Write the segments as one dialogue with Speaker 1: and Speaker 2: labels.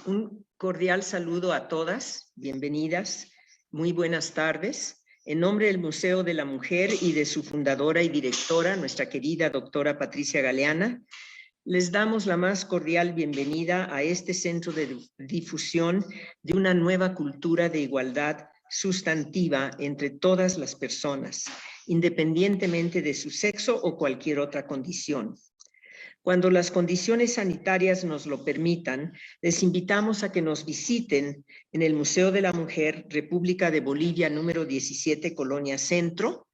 Speaker 1: Un cordial saludo a todas, bienvenidas, muy buenas tardes. En nombre del Museo de la Mujer y de su fundadora y directora, nuestra querida doctora Patricia Galeana, les damos la más cordial bienvenida a este centro de difusión de una nueva cultura de igualdad sustantiva entre todas las personas, independientemente de su sexo o cualquier otra condición. Cuando las condiciones sanitarias nos lo permitan, les invitamos a que nos visiten en el Museo de la Mujer, República de Bolivia, número 17, Colonia Centro.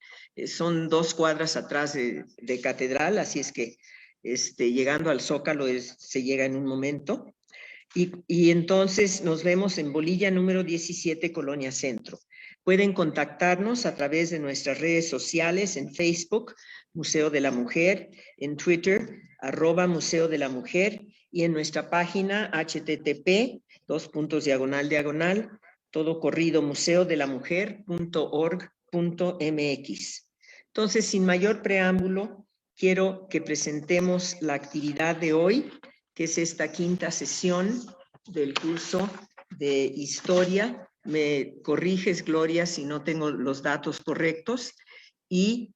Speaker 1: Son 2 cuadras atrás de Catedral, así es que llegando al Zócalo se llega en un momento. Y entonces nos vemos en Bolivia, número 17, Colonia Centro. Pueden contactarnos a través de nuestras redes sociales en Facebook, Museo de la Mujer, en Twitter, @Museo de la Mujer, y en nuestra página http://, todo corrido, museodelamujer.org.mx. Entonces, sin mayor preámbulo, quiero que presentemos la actividad de hoy, que es esta 5ª sesión del curso de Historia. Me corriges, Gloria, si no tengo los datos correctos. Y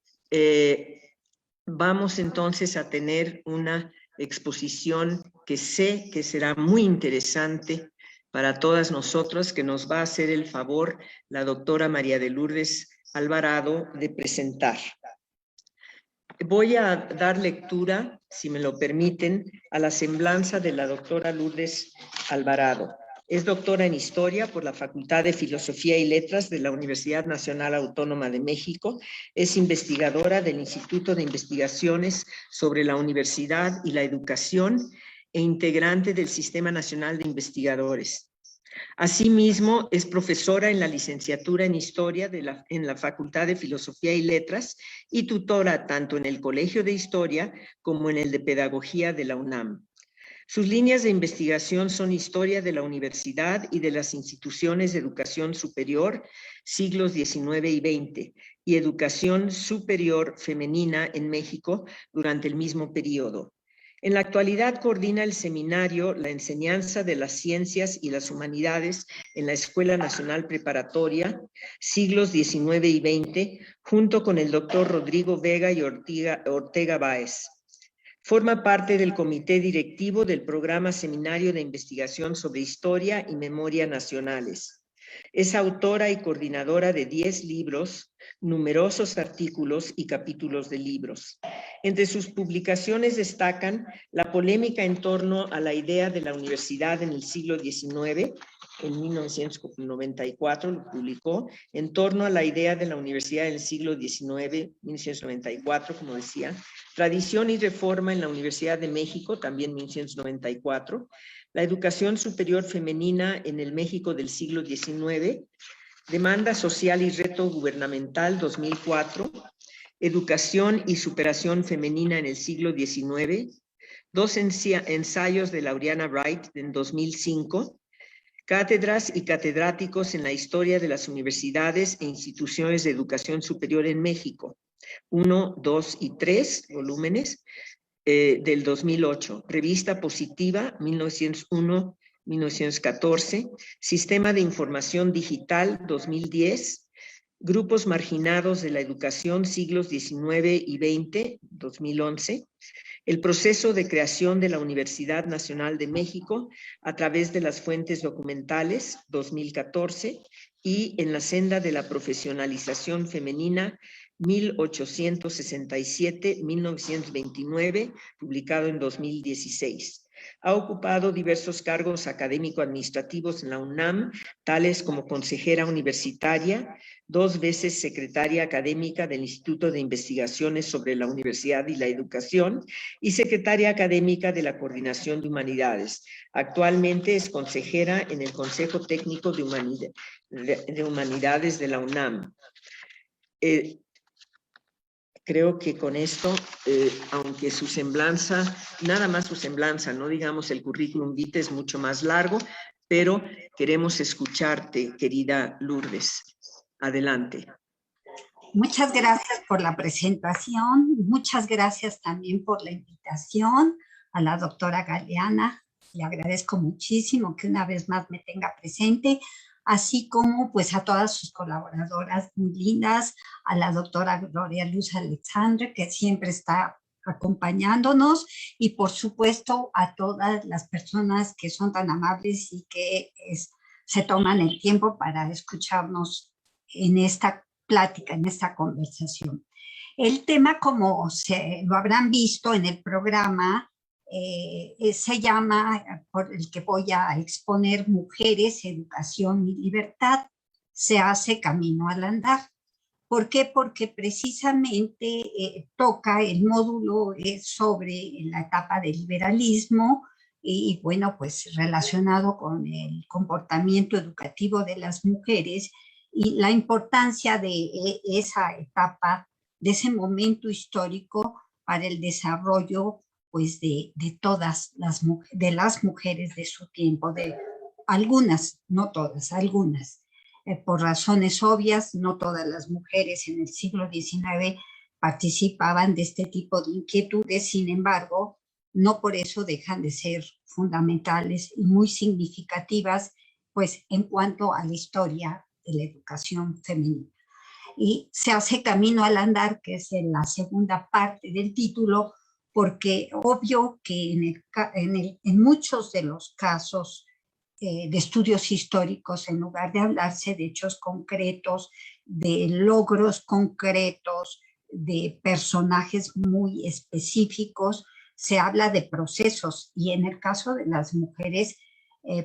Speaker 1: vamos entonces a tener una exposición que sé que será muy interesante para todas nosotras, que nos va a hacer el favor la doctora María de Lourdes Alvarado de presentar. Voy a dar lectura, si me lo permiten, a la semblanza de la doctora Lourdes Alvarado. Es doctora en Historia por la Facultad de Filosofía y Letras de la Universidad Nacional Autónoma de México. Es investigadora del Instituto de Investigaciones sobre la Universidad y la Educación e integrante del Sistema Nacional de Investigadores. Asimismo, es profesora en la licenciatura en Historia en la Facultad de Filosofía y Letras y tutora tanto en el Colegio de Historia como en el de Pedagogía de la UNAM. Sus líneas de investigación son Historia de la Universidad y de las Instituciones de Educación Superior, siglos XIX y XX, y Educación Superior Femenina en México durante el mismo periodo. En la actualidad coordina el seminario La enseñanza de las ciencias y las humanidades en la Escuela Nacional Preparatoria, siglos XIX y XX, junto con el doctor Rodrigo Vega y Ortega Báez. Forma parte del comité directivo del programa Seminario de Investigación sobre Historia y Memoria Nacionales. Es autora y coordinadora de 10 libros, numerosos artículos y capítulos de libros. Entre sus publicaciones destacan La polémica en torno a la idea de la universidad en el siglo XIX, en 1994 lo publicó, En torno a la idea de la universidad en el siglo XIX, 1994, como decía, Tradición y reforma en la Universidad de México, también 1994, La educación superior femenina en el México del siglo XIX, Demanda social y reto gubernamental, 2004, Educación y superación femenina en el siglo XIX, 2 ensayos de Laureana Wright en 2005, Cátedras y catedráticos en la historia de las universidades e instituciones de educación superior en México, 1, 2 y 3 volúmenes del 2008, Revista Positiva, 1901-1914, Sistema de Información Digital, 2010, Grupos Marginados de la Educación, siglos XIX y XX, 2011, El proceso de creación de la Universidad Nacional de México a través de las fuentes documentales, 2014, y En la senda de la profesionalización femenina, 1867-1929, publicado en 2016. Ha ocupado diversos cargos académico-administrativos en la UNAM, tales como consejera universitaria, 2 veces secretaria académica del Instituto de Investigaciones sobre la Universidad y la Educación y secretaria académica de la Coordinación de Humanidades. Actualmente es consejera en el Consejo Técnico de Humanidades de la UNAM. Creo que con esto, aunque su semblanza, nada más su semblanza, no digamos el currículum vitae es mucho más largo, pero queremos escucharte, querida Lourdes. Adelante.
Speaker 2: Muchas gracias por la presentación, muchas gracias también por la invitación a la doctora Galeana. Le agradezco muchísimo que una vez más me tenga presente, así como pues a todas sus colaboradoras muy lindas, a la doctora Gloria Luz Alexandre, que siempre está acompañándonos, y por supuesto a todas las personas que son tan amables y que se toman el tiempo para escucharnos en esta plática, en esta conversación. El tema, como lo habrán visto en el programa, se llama, por el que voy a exponer, Mujeres, Educación y Libertad, se hace camino al andar. ¿Por qué? Porque precisamente toca el módulo sobre la etapa del liberalismo y bueno, pues relacionado con el comportamiento educativo de las mujeres y la importancia de esa etapa, de ese momento histórico para el desarrollo pues de todas las mujeres de su tiempo, de algunas, no todas, algunas. Por razones obvias, no todas las mujeres en el siglo XIX participaban de este tipo de inquietudes, sin embargo, no por eso dejan de ser fundamentales y muy significativas, pues en cuanto a la historia de la educación femenina. Y se hace camino al andar, que es en la segunda parte del título, porque obvio que en muchos de los casos de estudios históricos, en lugar de hablarse de hechos concretos, de logros concretos, de personajes muy específicos, se habla de procesos. Y en el caso de las mujeres,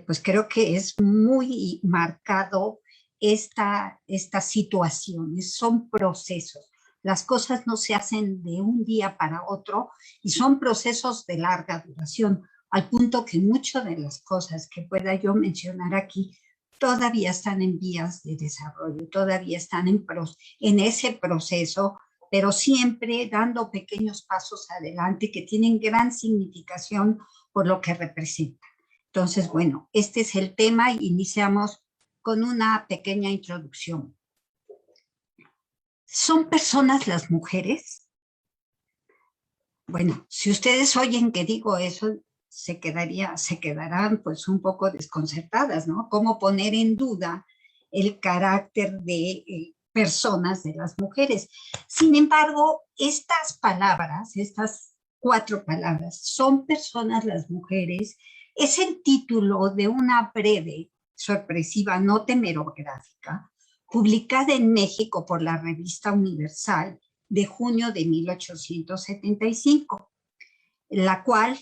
Speaker 2: pues creo que es muy marcado estas situaciones, son procesos. Las cosas no se hacen de un día para otro y son procesos de larga duración, al punto que muchas de las cosas que pueda yo mencionar aquí todavía están en vías de desarrollo, todavía están en ese proceso, pero siempre dando pequeños pasos adelante que tienen gran significación por lo que representan. Entonces, bueno, este es el tema y iniciamos con una pequeña introducción. ¿Son personas las mujeres? Bueno, si ustedes oyen que digo eso, se quedarán pues un poco desconcertadas, ¿no? ¿Cómo poner en duda el carácter de personas de las mujeres? Sin embargo, estas palabras, estas 4 palabras, ¿son personas las mujeres? Es el título de una breve, sorpresiva nota hemerográfica publicada en México por la revista Universal de junio de 1875, la cual,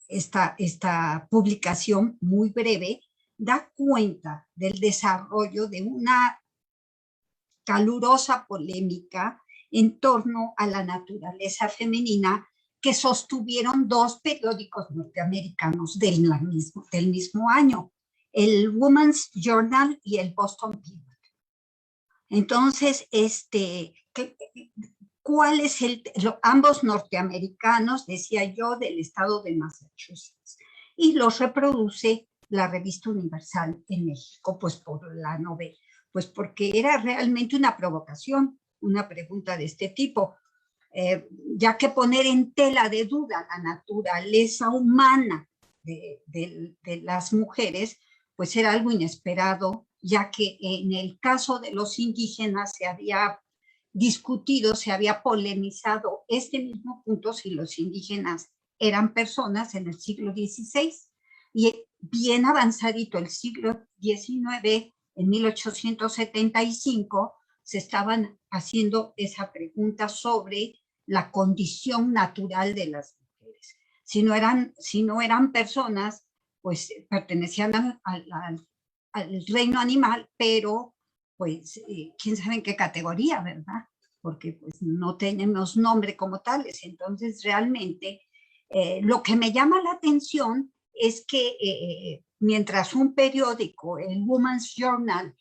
Speaker 2: esta publicación muy breve, da cuenta del desarrollo de una calurosa polémica en torno a la naturaleza femenina que sostuvieron 2 periódicos norteamericanos del mismo año, el Women's Journal y el Boston Pilot. Entonces, ¿cuál es ambos norteamericanos, decía yo, del estado de Massachusetts? Y los reproduce la revista Universal en México, pues por la novela, pues porque era realmente una provocación, una pregunta de este tipo, ya que poner en tela de duda la naturaleza humana de las mujeres, pues era algo inesperado, ya que en el caso de los indígenas se había discutido, se había polemizado este mismo punto, si los indígenas eran personas en el siglo XVI, y bien avanzadito el siglo XIX, en 1875, se estaban haciendo esa pregunta sobre la condición natural de las mujeres. Si no eran personas, pues pertenecían al reino animal, pero pues quién sabe en qué categoría, ¿verdad? Porque pues no tenemos nombre como tales. Entonces realmente lo que me llama la atención es que mientras un periódico, el Women's Journal,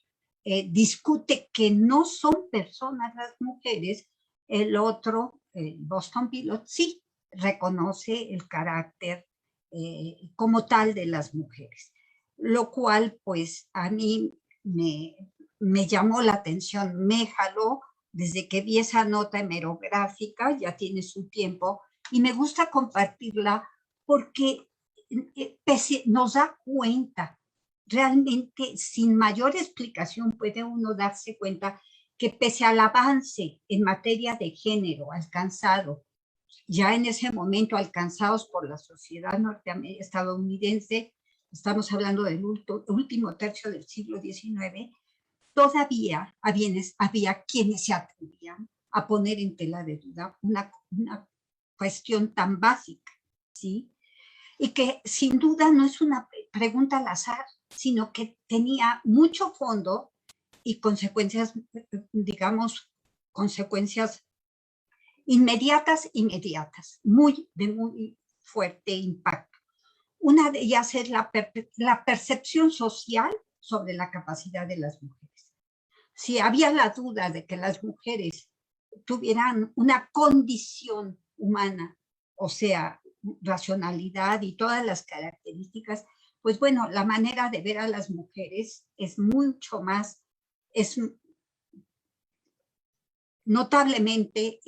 Speaker 2: discute que no son personas las mujeres, el otro, el Boston Pilot, sí reconoce el carácter como tal de las mujeres, lo cual pues a mí me llamó la atención, me jaló desde que vi esa nota hemerográfica, ya tiene su tiempo, y me gusta compartirla porque nos da cuenta, realmente sin mayor explicación puede uno darse cuenta que pese al avance en materia de género alcanzado, ya en ese momento alcanzados por la sociedad estadounidense, estamos hablando del último tercio del siglo XIX, todavía había quienes se atrevían a poner en tela de duda una cuestión tan básica, ¿sí? Y que sin duda no es una pregunta al azar, sino que tenía mucho fondo y consecuencias, digamos, consecuencias inmediatas, de muy fuerte impacto. Una de ellas es la percepción social sobre la capacidad de las mujeres. Si había la duda de que las mujeres tuvieran una condición humana, o sea, racionalidad y todas las características, pues bueno, la manera de ver a las mujeres es mucho más, es notablemente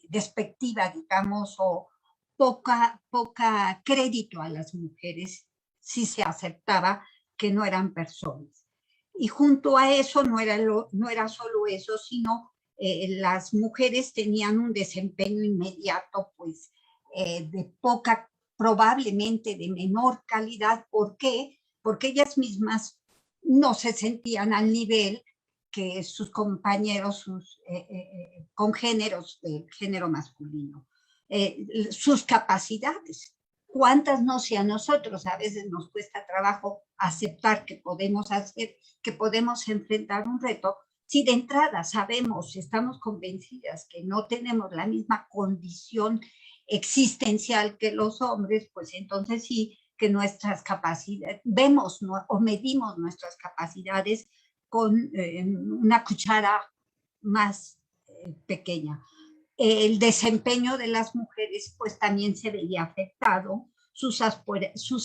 Speaker 2: despectiva, digamos, o poca crédito a las mujeres si se aceptaba que no eran personas. Y junto a eso no era solo eso, sino las mujeres tenían un desempeño inmediato, pues, probablemente de menor calidad. ¿Por qué? Porque ellas mismas no se sentían al nivel que sus compañeros, sus congéneros del género masculino. Sus capacidades. ¿Cuántas no sean nosotros? A veces nos cuesta trabajo aceptar que podemos hacer, que podemos enfrentar un reto. Si de entrada sabemos, estamos convencidas que no tenemos la misma condición existencial que los hombres, pues entonces sí que nuestras capacidades, vemos, ¿no?, o medimos nuestras capacidades con una cuchara más pequeña. El desempeño de las mujeres pues también se veía afectado, sus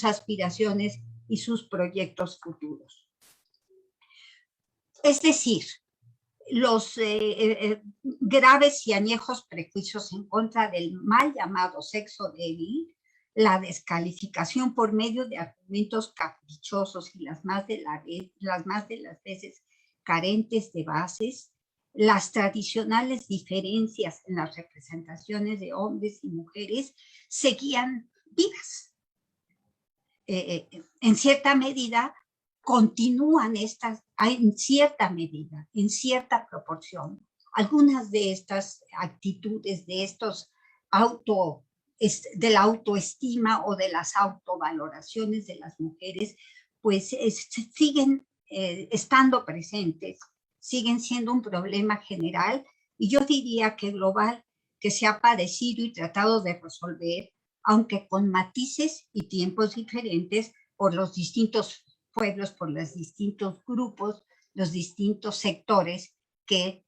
Speaker 2: aspiraciones y sus proyectos futuros. Es decir, los graves y añejos prejuicios en contra del mal llamado sexo débil, la descalificación por medio de argumentos caprichosos y las más de las veces carentes de bases, las tradicionales diferencias en las representaciones de hombres y mujeres seguían vivas. En cierta medida, continúan estas, en cierta medida, en cierta proporción, algunas de estas actitudes, de estos de la autoestima o de las autovaloraciones de las mujeres, pues siguen estando presentes, siguen siendo un problema general y yo diría que global, que se ha padecido y tratado de resolver, aunque con matices y tiempos diferentes por los distintos pueblos, por los distintos grupos, los distintos sectores que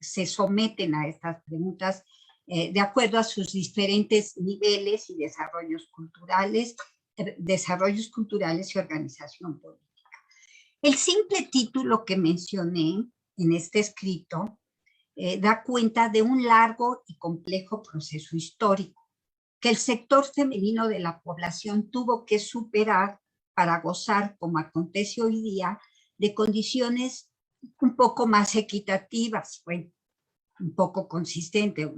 Speaker 2: se someten a estas preguntas de acuerdo a sus diferentes niveles y desarrollos culturales y organización política. El simple título que mencioné en este escrito da cuenta de un largo y complejo proceso histórico que el sector femenino de la población tuvo que superar para gozar, como acontece hoy día, de condiciones un poco más equitativas, bueno, un poco consistente.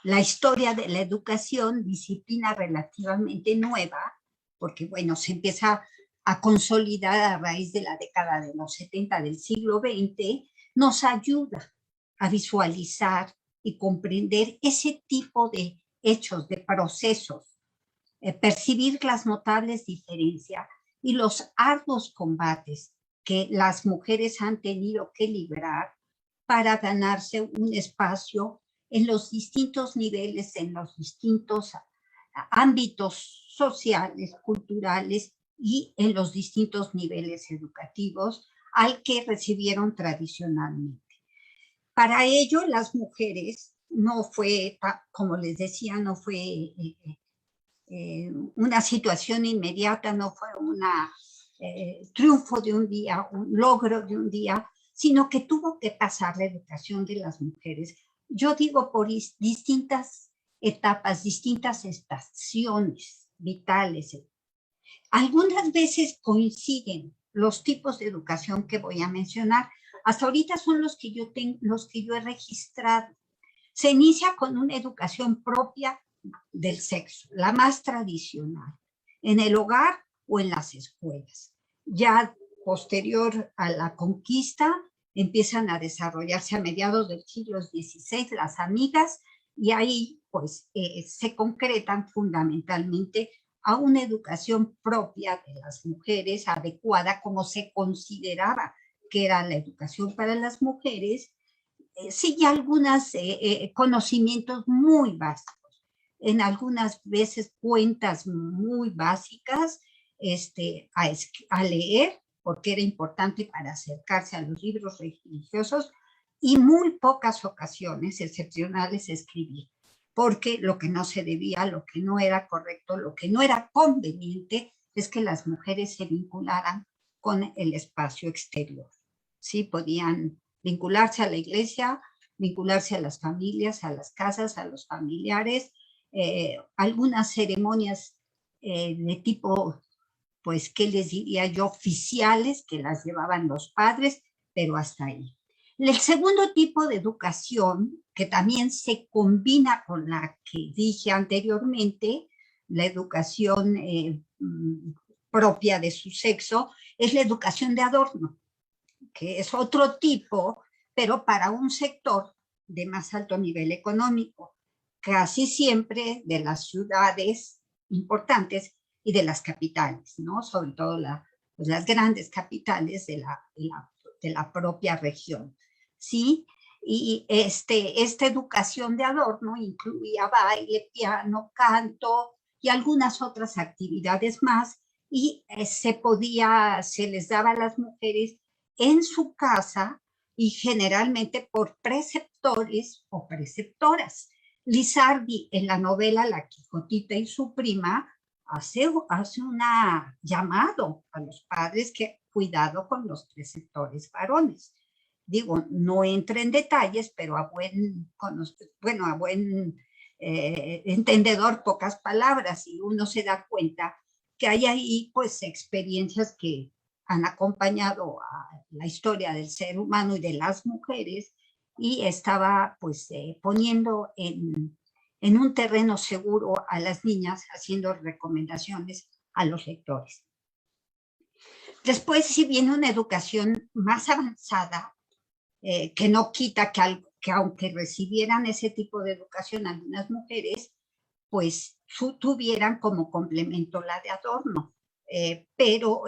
Speaker 2: La historia de la educación, disciplina relativamente nueva, porque bueno, se empieza a consolidar a raíz de la década de los 70 del siglo XX, nos ayuda a visualizar y comprender ese tipo de hechos, de procesos, percibir las notables diferencias y los arduos combates que las mujeres han tenido que librar para ganarse un espacio en los distintos niveles, en los distintos ámbitos sociales, culturales y en los distintos niveles educativos al que recibieron tradicionalmente. Para ello, las mujeres no fue, como les decía, no fue una situación inmediata, no fue un triunfo de un día, un logro de un día, sino que tuvo que pasar la educación de las mujeres. Yo digo por distintas etapas, distintas estaciones vitales. Algunas veces coinciden los tipos de educación que voy a mencionar. Hasta ahorita son los que yo he registrado. Se inicia con una educación propia del sexo, la más tradicional, en el hogar o en las escuelas. Ya posterior a la conquista, empiezan a desarrollarse a mediados del siglo XVI las amigas, y ahí pues se concretan fundamentalmente a una educación propia de las mujeres, adecuada como se consideraba que era la educación para las mujeres. Sí, algunos conocimientos muy básicos, en algunas veces cuentas muy básicas, a leer, porque era importante para acercarse a los libros religiosos, y muy pocas ocasiones excepcionales escribir, porque lo que no se debía, lo que no era correcto, lo que no era conveniente, es que las mujeres se vincularan con el espacio exterior. Sí, podían vincularse a la iglesia, vincularse a las familias, a las casas, a los familiares, algunas ceremonias de tipo, pues, ¿qué les diría yo? Oficiales, que las llevaban los padres, pero hasta ahí. El segundo tipo de educación, que también se combina con la que dije anteriormente, la educación propia de su sexo, es la educación de adorno, que es otro tipo, pero para un sector de más alto nivel económico, casi siempre de las ciudades importantes y de las capitales, ¿no? Sobre todo pues las grandes capitales de la propia región, ¿sí? Y esta educación de adorno incluía baile, piano, canto y algunas otras actividades más, y se les daba a las mujeres en su casa, y generalmente por preceptores o preceptoras. Lizardi, en la novela La Quijotita y su prima, hace un llamado a los padres que cuidado con los preceptores varones. Digo, no entra en detalles, pero a buen entendedor, pocas palabras, y uno se da cuenta que hay ahí pues experiencias que han acompañado a la historia del ser humano y de las mujeres, y estaba pues poniendo en un terreno seguro a las niñas, haciendo recomendaciones a los lectores. Después, si viene una educación más avanzada, que no quita que aunque recibieran ese tipo de educación algunas mujeres, pues tuvieran como complemento la de adorno, pero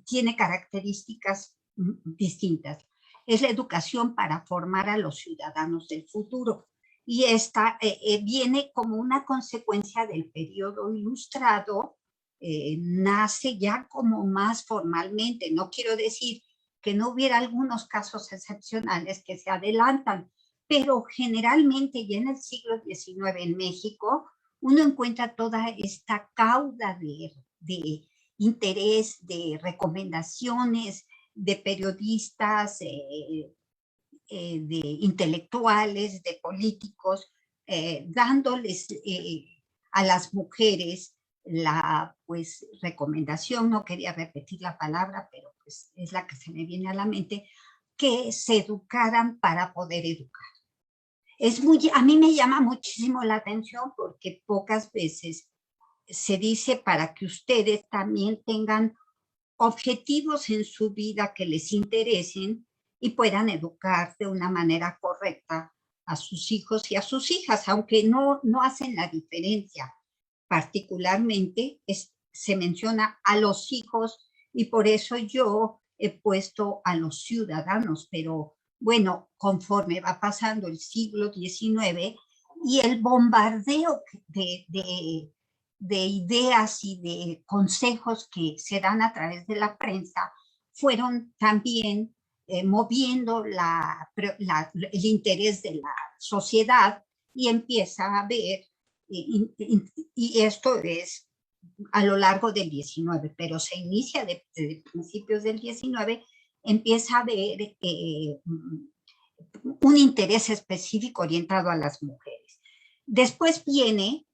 Speaker 2: tiene características distintas. Es la educación para formar a los ciudadanos del futuro, y esta viene como una consecuencia del periodo ilustrado, nace ya como más formalmente. No quiero decir que no hubiera algunos casos excepcionales que se adelantan, pero generalmente ya en el siglo XIX en México uno encuentra toda esta cauda de interés, de recomendaciones de periodistas, de intelectuales, de políticos, dándoles a las mujeres la pues recomendación, no quería repetir la palabra, pero pues es la que se me viene a la mente, que se educaran para poder educar. A mí me llama muchísimo la atención, porque pocas veces se dice para que ustedes también tengan objetivos en su vida que les interesen y puedan educar de una manera correcta a sus hijos y a sus hijas, aunque no hacen la diferencia. Particularmente se menciona a los hijos, y por eso yo he puesto a los ciudadanos, pero bueno, conforme va pasando el siglo XIX y el bombardeo de ideas y de consejos que se dan a través de la prensa, fueron también moviendo el interés de la sociedad, y empieza a haber, y esto es a lo largo del XIX, pero se inicia de principios del XIX, empieza a haber un interés específico orientado a las mujeres. Después viene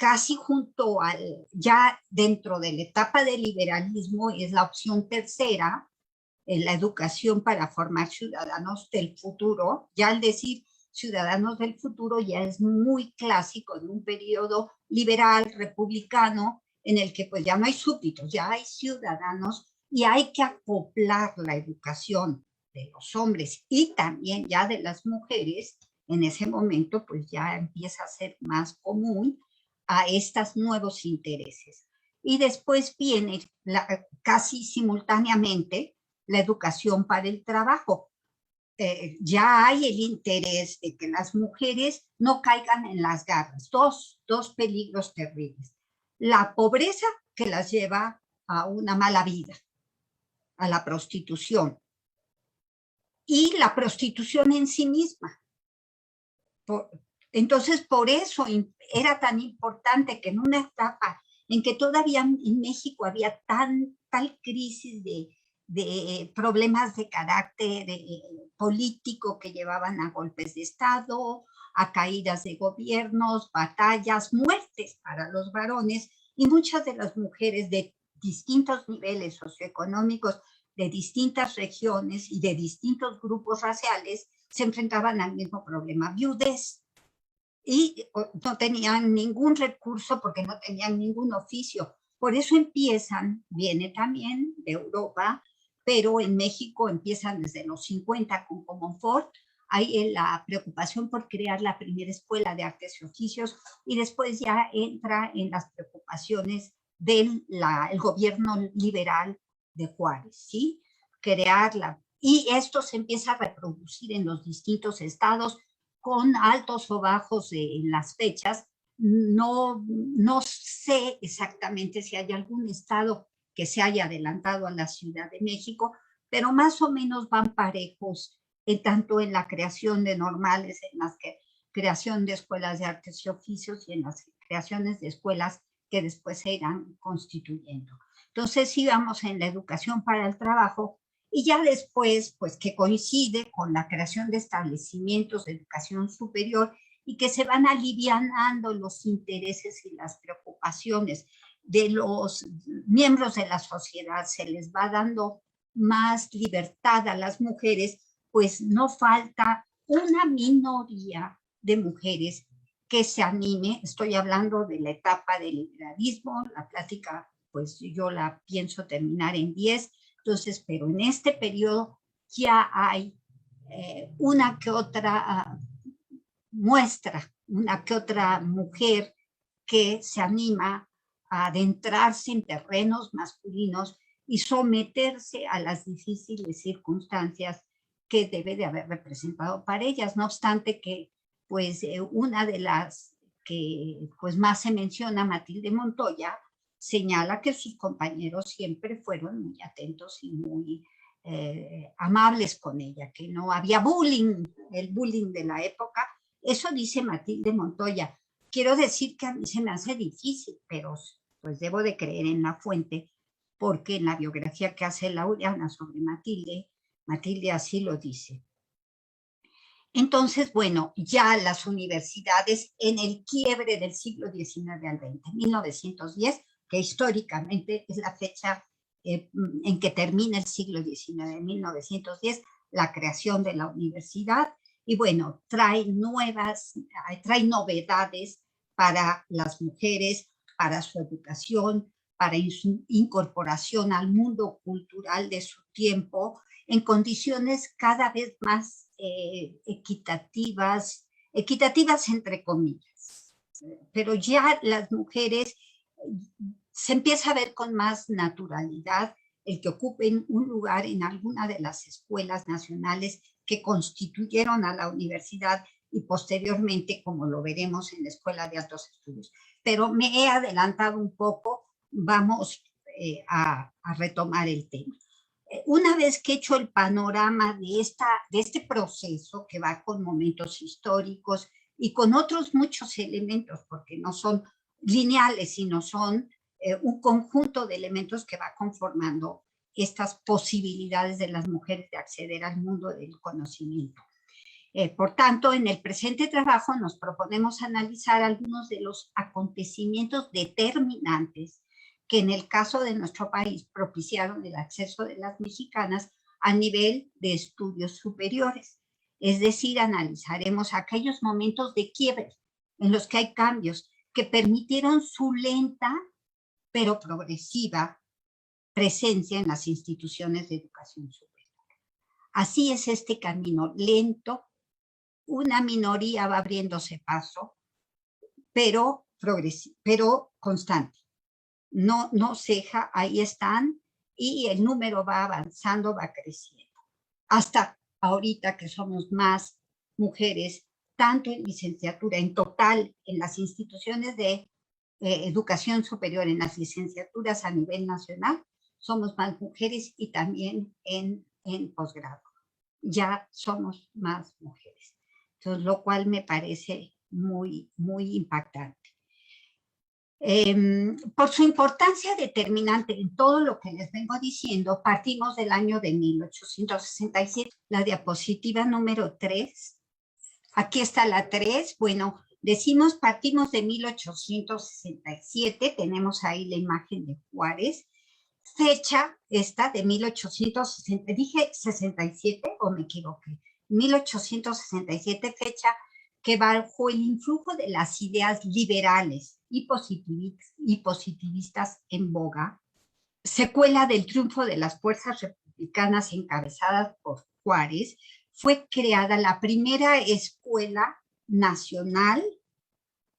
Speaker 2: casi junto al, ya dentro de la etapa del liberalismo, es la opción tercera, la educación para formar ciudadanos del futuro. Ya al decir ciudadanos del futuro ya es muy clásico en un periodo liberal, republicano, en el que pues ya no hay súbditos, ya hay ciudadanos y hay que acoplar la educación de los hombres y también ya de las mujeres. En ese momento pues ya empieza a ser más común a estos nuevos intereses. Y después viene casi simultáneamente la educación para el trabajo. Ya hay el interés de que las mujeres no caigan en las garras. Dos peligros terribles. La pobreza, que las lleva a una mala vida, a la prostitución, y la prostitución en sí misma. Entonces, por eso era tan importante que en una etapa en que todavía en México había tal crisis de problemas de carácter político que llevaban a golpes de Estado, a caídas de gobiernos, batallas, muertes para los varones, y muchas de las mujeres de distintos niveles socioeconómicos, de distintas regiones y de distintos grupos raciales se enfrentaban al mismo problema, viudez, y no tenían ningún recurso porque no tenían ningún oficio. Por eso viene también de Europa, pero en México empiezan desde los 50 con Comonfort. Hay la preocupación por crear la primera escuela de artes y oficios, y después ya entra en las preocupaciones del gobierno liberal de Juárez, ¿sí? Crearla. Y esto se empieza a reproducir en los distintos estados con altos o bajos en las fechas. No sé exactamente si hay algún estado que se haya adelantado a la Ciudad de México, pero más o menos van parejos, tanto en la creación de normales, en la creación de escuelas de artes y oficios y en las creaciones de escuelas que después se irán constituyendo. Entonces íbamos en la educación para el trabajo, y ya después, pues que coincide con la creación de establecimientos de educación superior y que se van alivianando los intereses y las preocupaciones de los miembros de la sociedad, se les va dando más libertad a las mujeres, pues no falta una minoría de mujeres que se anime. Estoy hablando de la etapa del liberalismo, la plática pues yo la pienso terminar en 10. Entonces, pero en este periodo ya hay una que otra muestra, una que otra mujer que se anima a adentrarse en terrenos masculinos y someterse a las difíciles circunstancias que debe de haber representado para ellas. No obstante que, pues, una de las que pues más se menciona, Matilde Montoya, señala que sus compañeros siempre fueron muy atentos y muy amables con ella, que no había bullying, el bullying de la época. Eso dice Matilde Montoya. Quiero decir que a mí se me hace difícil, pero pues debo de creer en la fuente, porque en la biografía que hace Laureana sobre Matilde, Matilde así lo dice. Entonces, bueno, ya las universidades en el quiebre del siglo XIX al XX, 1910, que históricamente es la fecha en que termina el siglo XIX, 1910, la creación de la universidad, y bueno, trae novedades para las mujeres, para su educación, para su incorporación al mundo cultural de su tiempo, en condiciones cada vez más equitativas entre comillas. Pero ya las mujeres se empieza a ver con más naturalidad el que ocupen un lugar en alguna de las escuelas nacionales que constituyeron a la universidad y posteriormente, como lo veremos, en la Escuela de Altos Estudios. Pero me he adelantado un poco, vamos a retomar el tema. Una vez que he hecho el panorama de este proceso que va con momentos históricos y con otros muchos elementos, porque no son lineales, sino son un conjunto de elementos que va conformando estas posibilidades de las mujeres de acceder al mundo del conocimiento. Por tanto, en el presente trabajo nos proponemos analizar algunos de los acontecimientos determinantes que en el caso de nuestro país propiciaron el acceso de las mexicanas a nivel de estudios superiores. Es decir, analizaremos aquellos momentos de quiebre en los que hay cambios que permitieron su lenta pero progresiva presencia en las instituciones de educación superior. Así es este camino lento, una minoría va abriéndose paso, pero constante. No ceja, ahí están, y el número va avanzando, va creciendo. Hasta ahorita que somos más mujeres, tanto en licenciatura, en total, en las instituciones de educación superior, en las licenciaturas a nivel nacional, somos más mujeres y también en posgrado. Ya somos más mujeres. Entonces, lo cual me parece muy, muy impactante. Por su importancia determinante en todo lo que les vengo diciendo, partimos del año de 1867. La diapositiva número 3. Aquí está la 3. Bueno, decimos partimos de 1867. Tenemos ahí la imagen de Juárez. Fecha esta de 1860. ¿Dije 67 o me equivoqué? 1867, fecha que bajo el influjo de las ideas liberales y positivistas en boga, secuela del triunfo de las fuerzas republicanas encabezadas por Juárez, fue creada la primera escuela nacional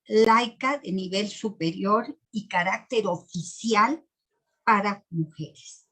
Speaker 2: laica de nivel superior y carácter oficial para mujeres.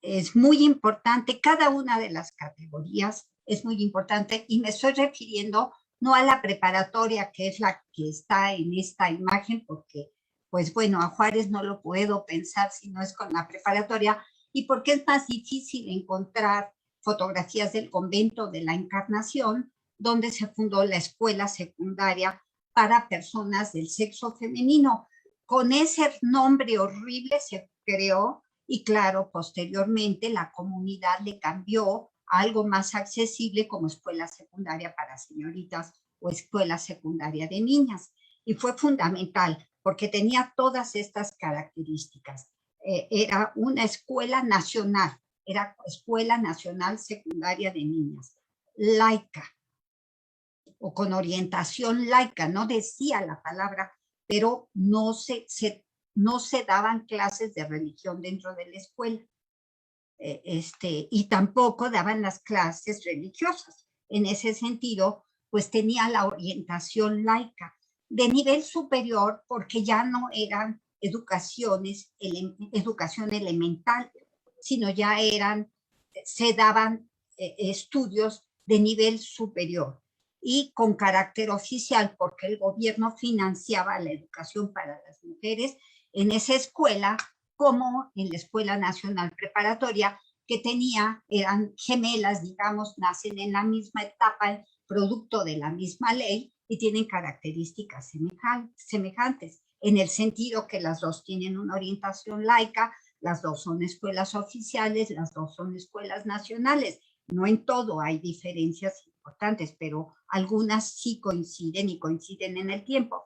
Speaker 2: Es muy importante, cada una de las categorías es muy importante, y me estoy refiriendo no a la preparatoria, que es la que está en esta imagen, porque, pues bueno, a Juárez no lo puedo pensar si no es con la preparatoria, y porque es más difícil encontrar fotografías del convento de la Encarnación, donde se fundó la escuela secundaria para personas del sexo femenino. Con ese nombre horrible se creó, y claro, posteriormente la comunidad le cambió a algo más accesible como escuela secundaria para señoritas o escuela secundaria de niñas. Y fue fundamental porque tenía todas estas características. Era una escuela nacional, era Escuela Nacional Secundaria de Niñas, laica, o con orientación laica, no decía la palabra, pero no se daban clases de religión dentro de la escuela. Y tampoco daban las clases religiosas. En ese sentido, pues tenía la orientación laica. De nivel superior, porque ya no eran educación elemental, sino ya se daban estudios de nivel superior y con carácter oficial, porque el gobierno financiaba la educación para las mujeres en esa escuela, como en la Escuela Nacional Preparatoria, que eran gemelas, digamos, nacen en la misma etapa, producto de la misma ley, y tienen características semejantes, en el sentido que las dos tienen una orientación laica, las dos son escuelas oficiales, las dos son escuelas nacionales. No en todo hay diferencias importantes, pero algunas sí coinciden y coinciden en el tiempo.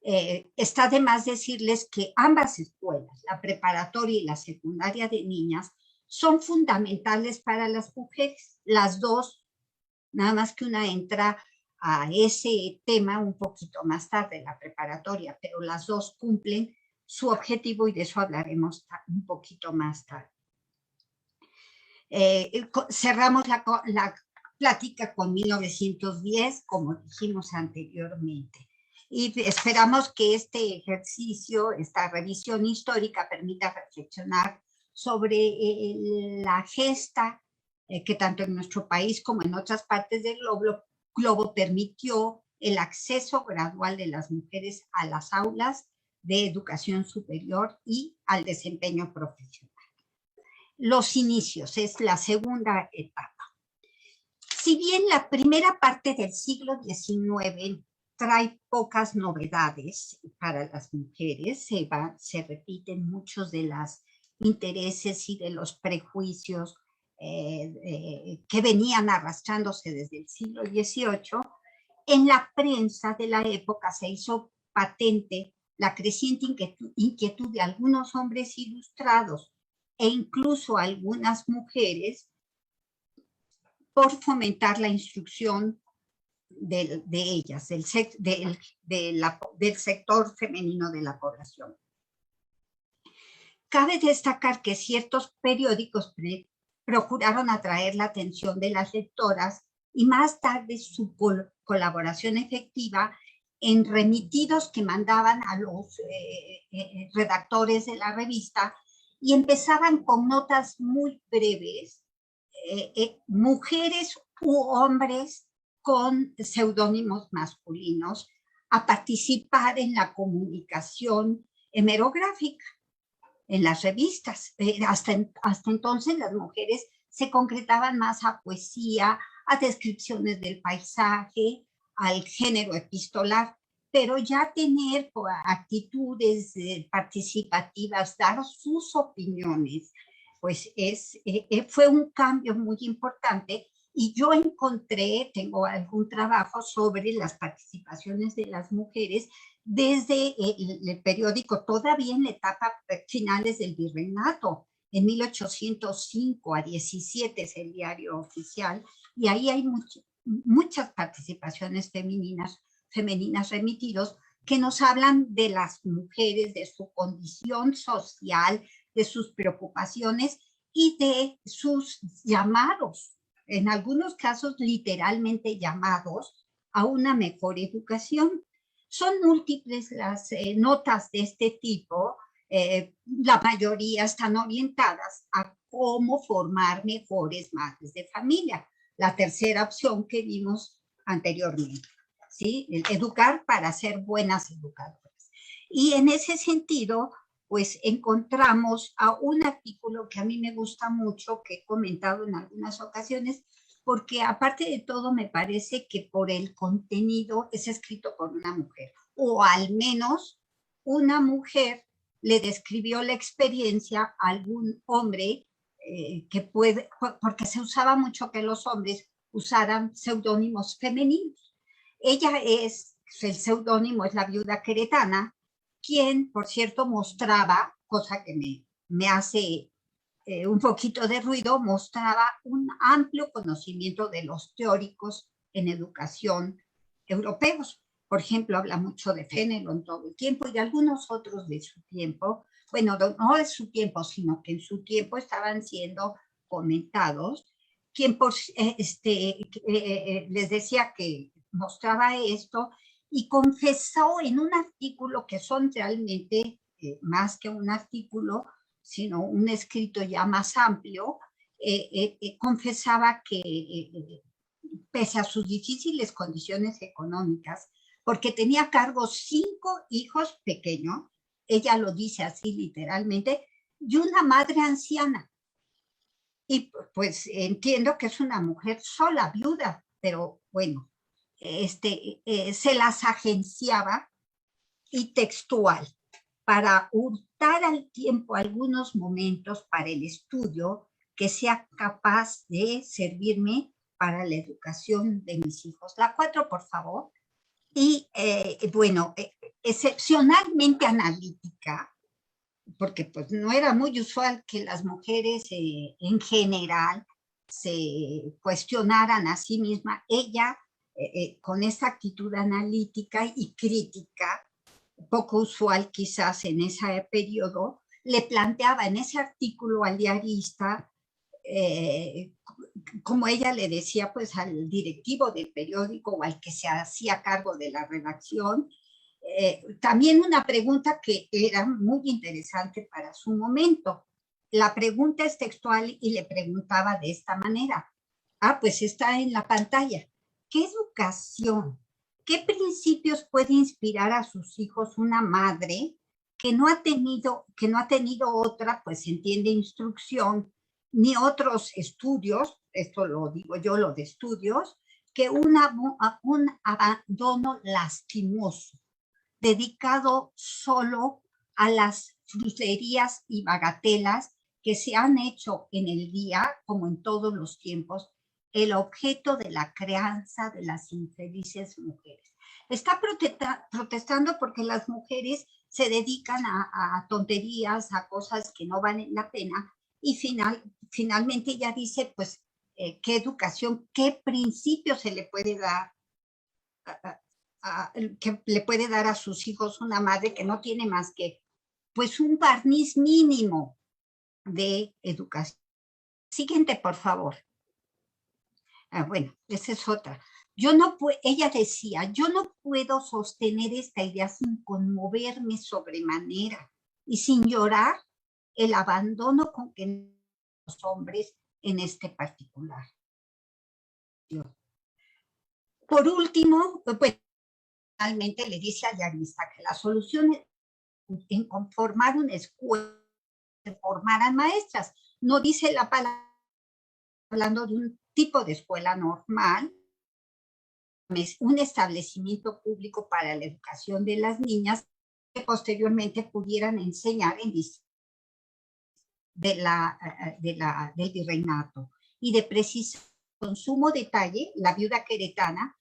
Speaker 2: Está de más decirles que ambas escuelas, la preparatoria y la secundaria de niñas, son fundamentales para las mujeres. Las dos, nada más que una entra a ese tema un poquito más tarde, la preparatoria, pero las dos cumplen su objetivo y de eso hablaremos un poquito más tarde. Cerramos la plática con 1910, como dijimos anteriormente. Y esperamos que este ejercicio, esta revisión histórica, permita reflexionar sobre la gesta que tanto en nuestro país como en otras partes del globo permitió el acceso gradual de las mujeres a las aulas de educación superior y al desempeño profesional. Los inicios es la segunda etapa. Si bien la primera parte del siglo XIX trae pocas novedades para las mujeres, se repiten muchos de los intereses y de los prejuicios que venían arrastrándose desde el siglo XVIII, en la prensa de la época se hizo patente la creciente inquietud de algunos hombres ilustrados e incluso algunas mujeres por fomentar la instrucción de ellas, del sector femenino de la población. Cabe destacar que ciertos periódicos procuraron atraer la atención de las lectoras y más tarde su colaboración efectiva en remitidos que mandaban a los redactores de la revista y empezaban con notas muy breves, mujeres u hombres con seudónimos masculinos a participar en la comunicación hemerográfica en las revistas. Hasta entonces las mujeres se concretaban más a poesía, a descripciones del paisaje, al género epistolar, pero ya tener actitudes participativas, dar sus opiniones, pues fue un cambio muy importante. Y yo tengo algún trabajo sobre las participaciones de las mujeres desde el periódico, todavía en la etapa finales del virreinato, en 1805 a 17 es el diario oficial, y ahí hay muchas participaciones femeninas remitidos que nos hablan de las mujeres, de su condición social, de sus preocupaciones y de sus llamados, en algunos casos literalmente llamados a una mejor educación. Son múltiples las notas de este tipo, la mayoría están orientadas a cómo formar mejores madres de familia. La tercera opción que vimos anteriormente, ¿sí? Educar para ser buenas educadoras. Y en ese sentido, pues encontramos a un artículo que a mí me gusta mucho, que he comentado en algunas ocasiones, porque aparte de todo me parece que por el contenido es escrito por una mujer, o al menos una mujer le describió la experiencia a algún hombre porque se usaba mucho que los hombres usaran seudónimos femeninos. El seudónimo es la viuda queretana, quien, por cierto, mostraba, cosa que me hace un poquito de ruido, mostraba un amplio conocimiento de los teóricos en educación europeos. Por ejemplo, habla mucho de Fénelon todo el tiempo y de algunos otros de su tiempo. Bueno, no de su tiempo, sino que en su tiempo estaban siendo comentados. Quien les decía que mostraba esto y confesó en un artículo, que son realmente más que un artículo, sino un escrito ya más amplio, confesaba que pese a sus difíciles condiciones económicas, porque tenía a cargo 5 hijos pequeños, ella lo dice así literalmente, y una madre anciana. Y pues entiendo que es una mujer sola, viuda, pero bueno, se las agenciaba, y textual, para hurtar al tiempo algunos momentos para el estudio que sea capaz de servirme para la educación de mis hijos. La 4, por favor. Y bueno, excepcionalmente analítica, porque pues no era muy usual que las mujeres en general se cuestionaran a sí misma. Ella, con esa actitud analítica y crítica, poco usual quizás en ese periodo, le planteaba en ese artículo al diarista, como ella le decía pues al directivo del periódico o al que se hacía cargo de la redacción, también una pregunta que era muy interesante para su momento. La pregunta es textual y le preguntaba de esta manera. Pues está en la pantalla. ¿Qué educación, qué principios puede inspirar a sus hijos una madre que no ha tenido otra, pues se entiende, instrucción, ni otros estudios, esto lo digo yo, lo de estudios, que un abandono lastimoso, dedicado solo a las fruterías y bagatelas que se han hecho en el día, como en todos los tiempos, el objeto de la crianza de las infelices mujeres. Está protestando porque las mujeres se dedican a tonterías, a cosas que no valen la pena, y finalmente ella dice, pues, qué educación, qué principio se le puede dar, que le puede dar a sus hijos una madre que no tiene más que, pues, un barniz mínimo de educación. Siguiente, por favor. Bueno, esa es otra. Ella decía, yo no puedo sostener esta idea sin conmoverme sobremanera y sin llorar el abandono con que los hombres en este particular. Por último, pues finalmente le dice a Yarista que la solución es en conformar una escuela, formaran maestras. No dice la palabra hablando de un tipo de escuela normal, un establecimiento público para la educación de las niñas que posteriormente pudieran enseñar en del virreinato. Y de precisar con sumo detalle, la viuda queretana,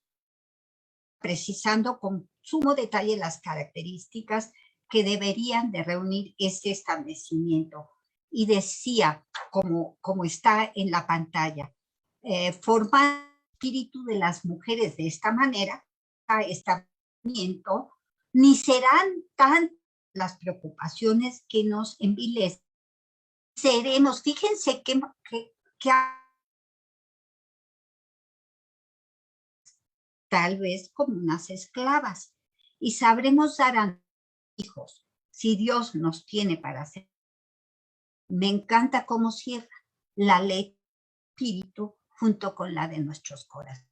Speaker 2: precisando con sumo detalle las características que deberían de reunir este establecimiento. Y decía, como está en la pantalla, formar el espíritu de las mujeres de esta manera, a establecimiento, ni serán tan las preocupaciones que nos envilecen. Seremos, fíjense que tal vez como unas esclavas, y sabremos dar a hijos si Dios nos tiene para hacer. Me encanta cómo cierra la ley espíritu junto con la de nuestros corazones.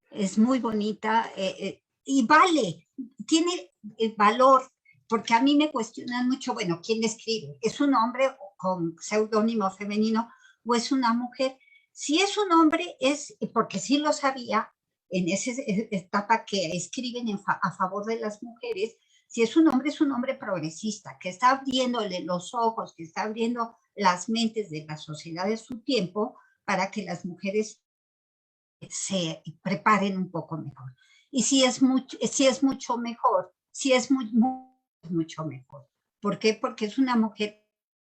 Speaker 2: Es muy bonita y tiene valor, porque a mí me cuestionan mucho, bueno, ¿quién escribe? ¿Es un hombre con seudónimo femenino o es una mujer? Si es un hombre, es porque sí lo sabía en esa etapa que escriben a favor de las mujeres. Si es un hombre progresista, que está abriéndole los ojos, que está abriendo las mentes de la sociedad de su tiempo para que las mujeres se preparen un poco mejor. Y si es mucho mejor, mucho mejor. ¿Por qué? Porque es una mujer con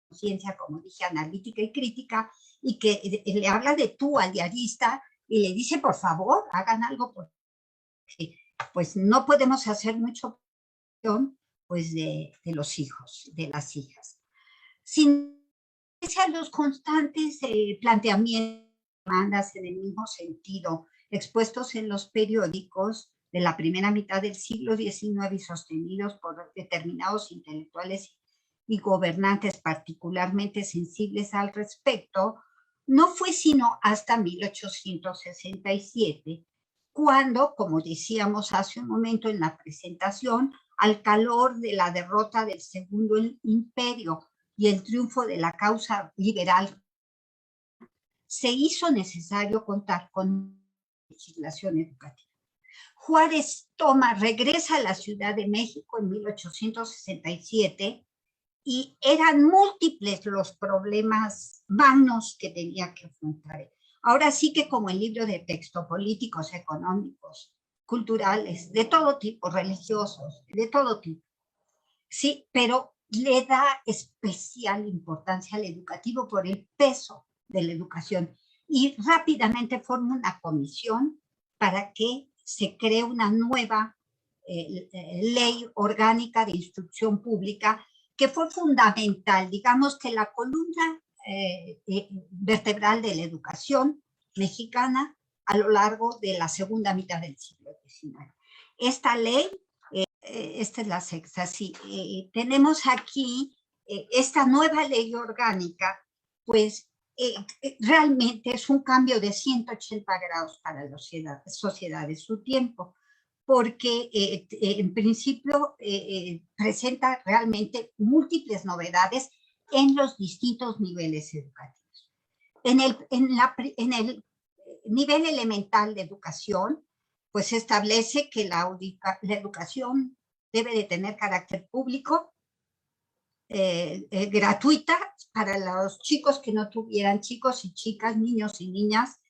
Speaker 2: conciencia, como dije, analítica y crítica, y que le habla de tú al diarista y le dice, por favor, hagan algo, porque pues no podemos hacer mucho pues de los hijos, de las hijas. Sin los constantes planteamientos, demandas en el mismo sentido, expuestos en los periódicos de la primera mitad del siglo XIX y sostenidos por determinados intelectuales y gobernantes particularmente sensibles al respecto, no fue sino hasta 1867, cuando, como decíamos hace un momento en la presentación, al calor de la derrota del Segundo Imperio y el triunfo de la causa liberal, se hizo necesario contar con legislación educativa. Juárez regresa a la Ciudad de México en 1867 y eran múltiples los problemas magnos que tenía que afrontar. Ahora sí que como el libro de texto, políticos, económicos, culturales, de todo tipo, religiosos, de todo tipo. Sí, pero le da especial importancia al educativo por el peso de la educación y rápidamente forma una comisión para que se cree una nueva ley orgánica de instrucción pública que fue fundamental, digamos que la columna vertebral de la educación mexicana a lo largo de la segunda mitad del siglo XIX. Esta ley, esta es la sexta, sí, tenemos aquí esta nueva ley orgánica, pues realmente es un cambio de 180 grados para la sociedad de su tiempo, porque en principio presenta realmente múltiples novedades en los distintos niveles educativos. En el nivel elemental de educación, pues establece que la educación debe de tener carácter público, gratuita para los chicos que no tuvieran, chicos y chicas, niños y niñas,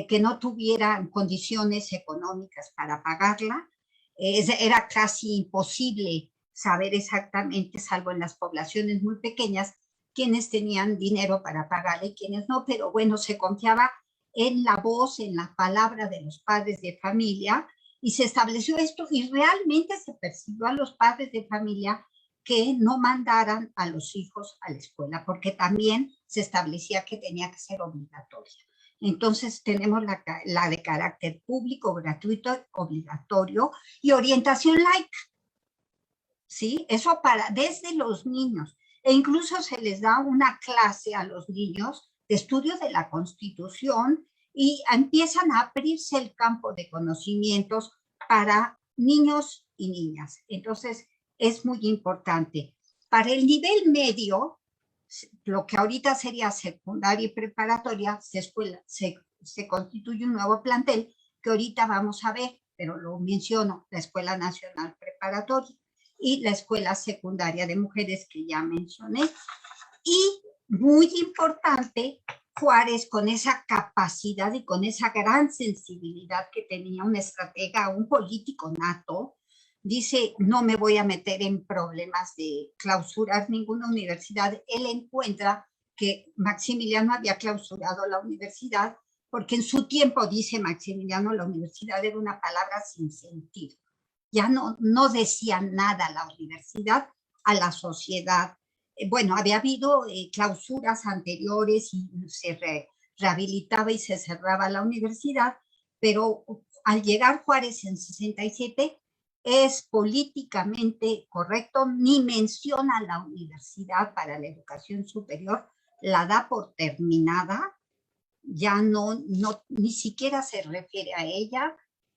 Speaker 2: que no tuvieran condiciones económicas para pagarla. Era casi imposible saber exactamente, salvo en las poblaciones muy pequeñas, quienes tenían dinero para pagarle y quienes no, pero bueno, se confiaba en la voz, en la palabra de los padres de familia, y se estableció esto y realmente se persiguió a los padres de familia que no mandaran a los hijos a la escuela, porque también se establecía que tenía que ser obligatoria. Entonces tenemos la de carácter público, gratuito, obligatorio y orientación laica. ¿Sí? Eso para desde los niños. E incluso se les da una clase a los niños de estudio de la Constitución y empiezan a abrirse el campo de conocimientos para niños y niñas. Entonces, es muy importante. Para el nivel medio, lo que ahorita sería secundaria y preparatoria, se constituye un nuevo plantel que ahorita vamos a ver, pero lo menciono, la Escuela Nacional Preparatoria y la Escuela Secundaria de Mujeres que ya mencioné. Y muy importante, Juárez, con esa capacidad y con esa gran sensibilidad que tenía un estratega, un político nato, dice, no me voy a meter en problemas de clausurar ninguna universidad. Él encuentra que Maximiliano había clausurado la universidad porque en su tiempo, dice Maximiliano, la universidad era una palabra sin sentido. Ya no decía nada la universidad a la sociedad. Bueno, había habido clausuras anteriores y se rehabilitaba y se cerraba la universidad, pero al llegar Juárez en 67 es políticamente correcto, ni menciona la universidad para la educación superior, la da por terminada, ya ni siquiera se refiere a ella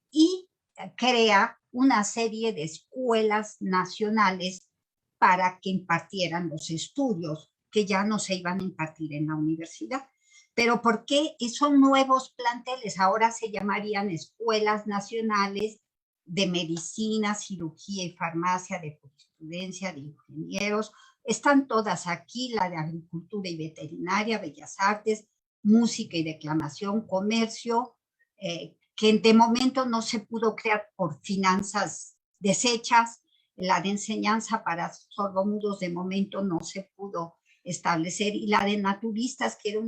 Speaker 2: y crea una serie de escuelas nacionales para que impartieran los estudios que ya no se iban a impartir en la universidad. Pero ¿por qué son nuevos planteles? Ahora se llamarían escuelas nacionales de medicina, cirugía y farmacia, de jurisprudencia, de ingenieros. Están todas aquí, la de agricultura y veterinaria, bellas artes, música y declamación, comercio, que de momento no se pudo crear por finanzas deshechas. La de enseñanza para sordomudos de momento no se pudo establecer, y la de naturistas, que era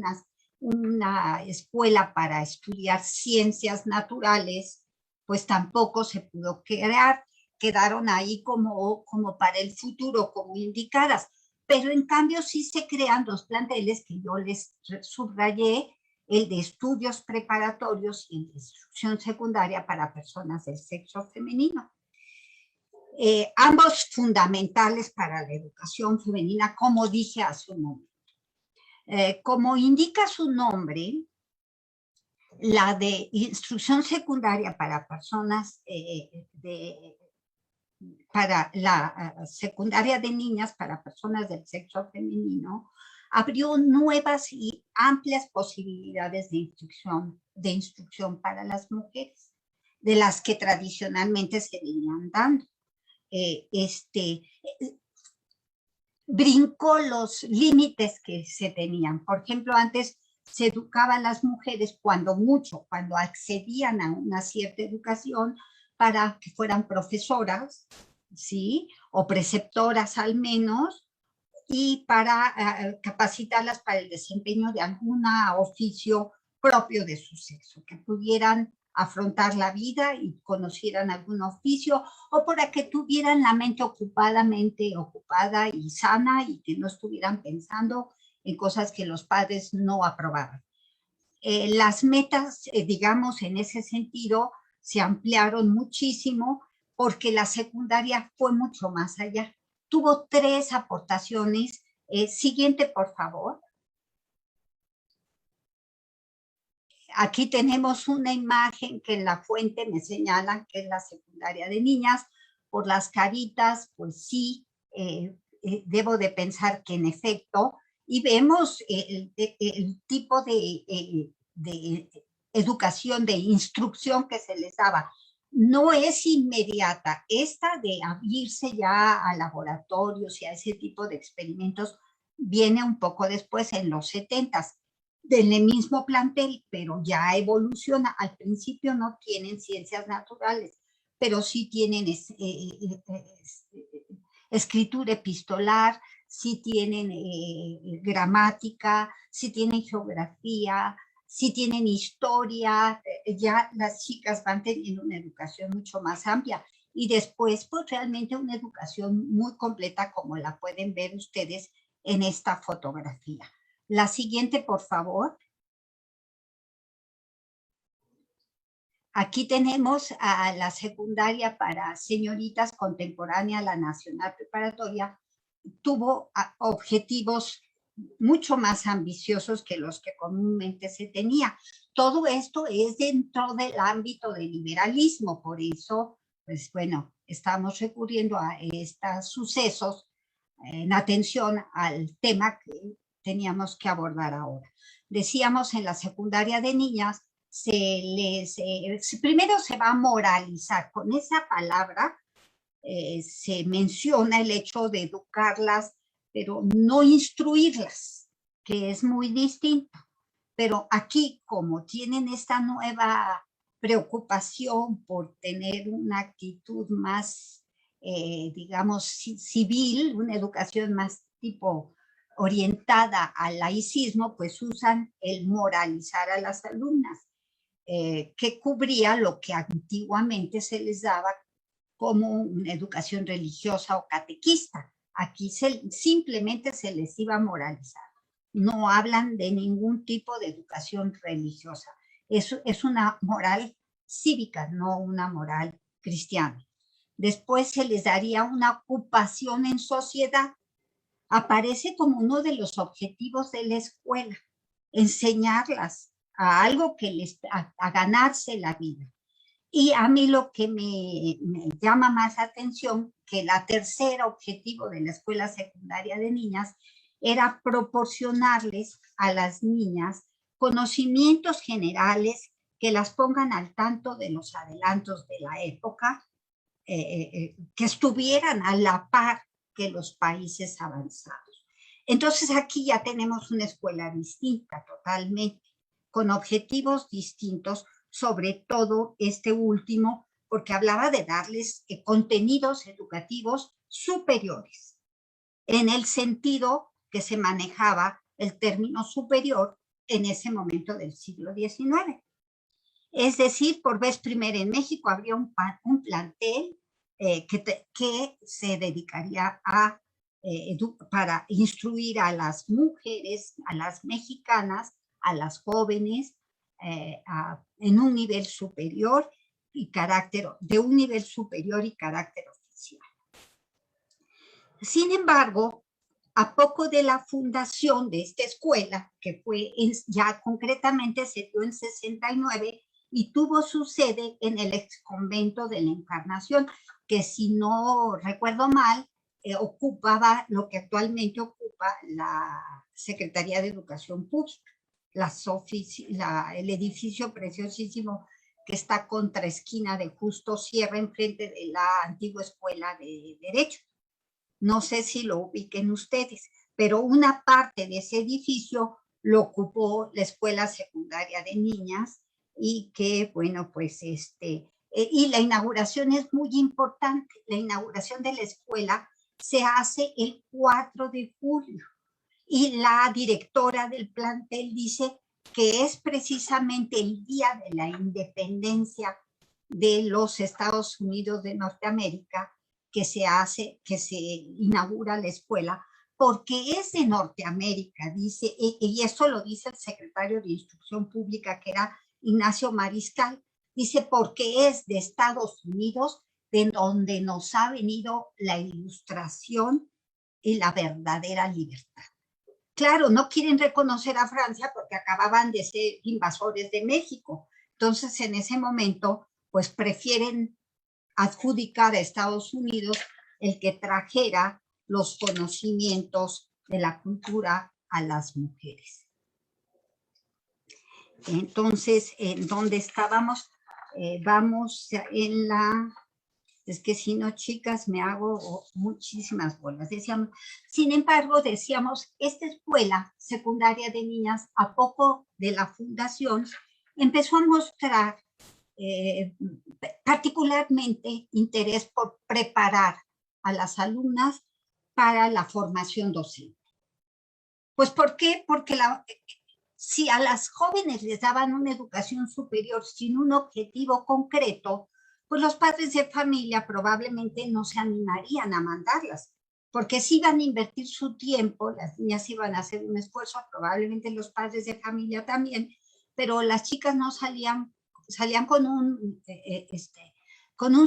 Speaker 2: una escuela para estudiar ciencias naturales, pues tampoco se pudo crear, quedaron ahí como para el futuro, como indicadas. Pero en cambio sí se crean dos planteles que yo les subrayé, el de estudios preparatorios y el de instrucción secundaria para personas del sexo femenino. Ambos fundamentales para la educación femenina, como dije hace un momento. Como indica su nombre, la de instrucción secundaria para personas para la secundaria de niñas para personas del sexo femenino, abrió nuevas y amplias posibilidades de instrucción para las mujeres, de las que tradicionalmente se venían dando. Brincó los límites que se tenían. Por ejemplo, antes se educaban las mujeres cuando accedían a una cierta educación para que fueran profesoras, ¿sí? O preceptoras al menos, y para capacitarlas para el desempeño de algún oficio propio de su sexo, que pudieran afrontar la vida y conocieran algún oficio, o para que tuvieran la mente ocupada y sana, y que no estuvieran pensando en cosas que los padres no aprobaban. Las metas, digamos, en ese sentido, se ampliaron muchísimo porque la secundaria fue mucho más allá. Tuvo 3 aportaciones. Siguiente, por favor. Aquí tenemos una imagen que en la fuente me señalan que es la secundaria de niñas. Por las caritas, pues sí, debo de pensar que en efecto, y vemos el tipo de educación, de instrucción que se les daba. no es inmediata. Esta de abrirse ya a laboratorios y a ese tipo de experimentos viene un poco después, en los 70s, del mismo plantel, pero ya evoluciona. Al principio no tienen ciencias naturales, pero sí tienen escritura epistolar, sí tienen gramática, sí tienen geografía, sí tienen historia. Ya las chicas van teniendo una educación mucho más amplia y después pues realmente una educación muy completa, como la pueden ver ustedes en esta fotografía. La siguiente, por favor. Aquí tenemos a la secundaria para señoritas contemporánea, la nacional preparatoria. Tuvo objetivos mucho más ambiciosos que los que comúnmente se tenía. Todo esto es dentro del ámbito del liberalismo, por eso, pues bueno, estamos recurriendo a estos sucesos en atención al tema que teníamos que abordar ahora. Decíamos, en la secundaria de niñas, primero se va a moralizar. Con esa palabra se menciona el hecho de educarlas, pero no instruirlas, que es muy distinto. Pero aquí, como tienen esta nueva preocupación por tener una actitud más, digamos, civil, una educación más tipo orientada al laicismo, pues usan el moralizar a las alumnas, que cubría lo que antiguamente se les daba como una educación religiosa o catequista. Aquí simplemente se les iba a moralizar. No hablan de ningún tipo de educación religiosa. Es una moral cívica, no una moral cristiana. Después se les daría una ocupación en sociedad. Aparece como uno de los objetivos de la escuela, enseñarlas a algo que a ganarse la vida. Y a mí lo que me llama más atención, que la tercera objetivo de la escuela secundaria de niñas era proporcionarles a las niñas conocimientos generales que las pongan al tanto de los adelantos de la época, que estuvieran a la par que los países avanzados. Entonces aquí ya tenemos una escuela distinta totalmente, con objetivos distintos, sobre todo este último, porque hablaba de darles contenidos educativos superiores, en el sentido que se manejaba el término superior en ese momento del siglo XIX. Es decir, por vez primera en México habría un plantel que se dedicaría a para instruir a las mujeres, a las mexicanas, a las jóvenes, en un nivel superior y de un nivel superior y carácter oficial. Sin embargo, a poco de la fundación de esta escuela, que fue ya concretamente se dio en 69 y tuvo su sede en el ex convento de la Encarnación, que si no recuerdo mal, ocupaba lo que actualmente ocupa la Secretaría de Educación Pública, el edificio preciosísimo que está contra esquina de Justo Sierra, enfrente de la antigua Escuela de Derecho. No sé si lo ubiquen ustedes, pero una parte de ese edificio lo ocupó la Escuela Secundaria de Niñas, y que, bueno, pues y la inauguración es muy importante. La inauguración de la escuela se hace el 4 de julio y la directora del plantel dice que es precisamente el día de la independencia de los Estados Unidos de Norteamérica que se inaugura la escuela, porque es de Norteamérica, dice, y eso lo dice el secretario de Instrucción Pública, que era Ignacio Mariscal, dice, porque es de Estados Unidos, de donde nos ha venido la ilustración y la verdadera libertad. Claro, no quieren reconocer a Francia porque acababan de ser invasores de México. Entonces, en ese momento, pues prefieren adjudicar a Estados Unidos el que trajera los conocimientos de la cultura a las mujeres. Entonces, ¿en dónde estábamos? vamos en la... Es que si no, chicas, me hago muchísimas bolas. Decíamos, sin embargo, decíamos, esta escuela secundaria de niñas, a poco de la fundación, empezó a mostrar particularmente interés por preparar a las alumnas para la formación docente. Pues, ¿por qué? Porque si a las jóvenes les daban una educación superior sin un objetivo concreto, pues los padres de familia probablemente no se animarían a mandarlas, porque si iban a invertir su tiempo, las niñas iban a hacer un esfuerzo, probablemente los padres de familia también, pero las chicas no salían con un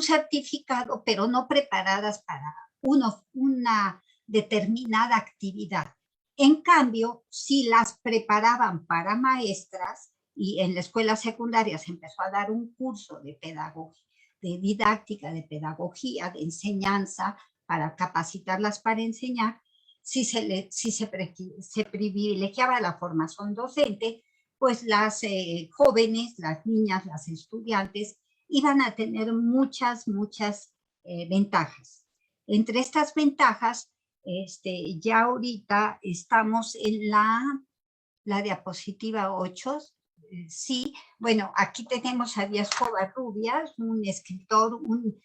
Speaker 2: certificado, pero no preparadas para una determinada actividad. En cambio, si las preparaban para maestras, y en la escuela secundaria se empezó a dar un curso de pedagogía, de didáctica, de pedagogía, de enseñanza, para capacitarlas para enseñar, si se privilegiaba la formación docente, pues las jóvenes, las niñas, las estudiantes, iban a tener muchas ventajas. Entre estas ventajas, ya ahorita estamos en la diapositiva 8, sí, bueno, aquí tenemos a Díaz Covarrubias, un escritor, un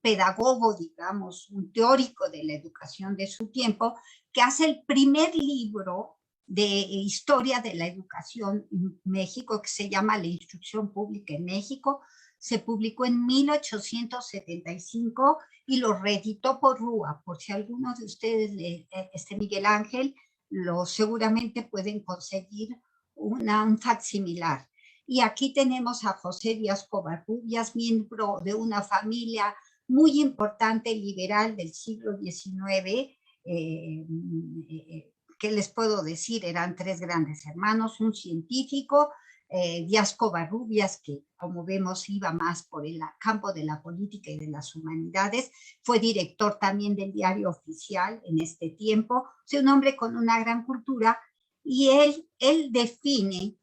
Speaker 2: pedagogo, digamos, un teórico de la educación de su tiempo, que hace el primer libro de historia de la educación en México, que se llama La Instrucción Pública en México. Se publicó en 1875 y lo reeditó por Rúa. Por si alguno de ustedes, Miguel Ángel, seguramente pueden conseguir un facsimilar. Y aquí tenemos a José Díaz Covarrubias, miembro de una familia muy importante liberal del siglo XIX. ¿Qué les puedo decir? Eran 3 grandes hermanos, un científico, Díaz Covarrubias, que como vemos iba más por el campo de la política y de las humanidades, fue director también del Diario Oficial en este tiempo, o sea, un hombre con una gran cultura, y él define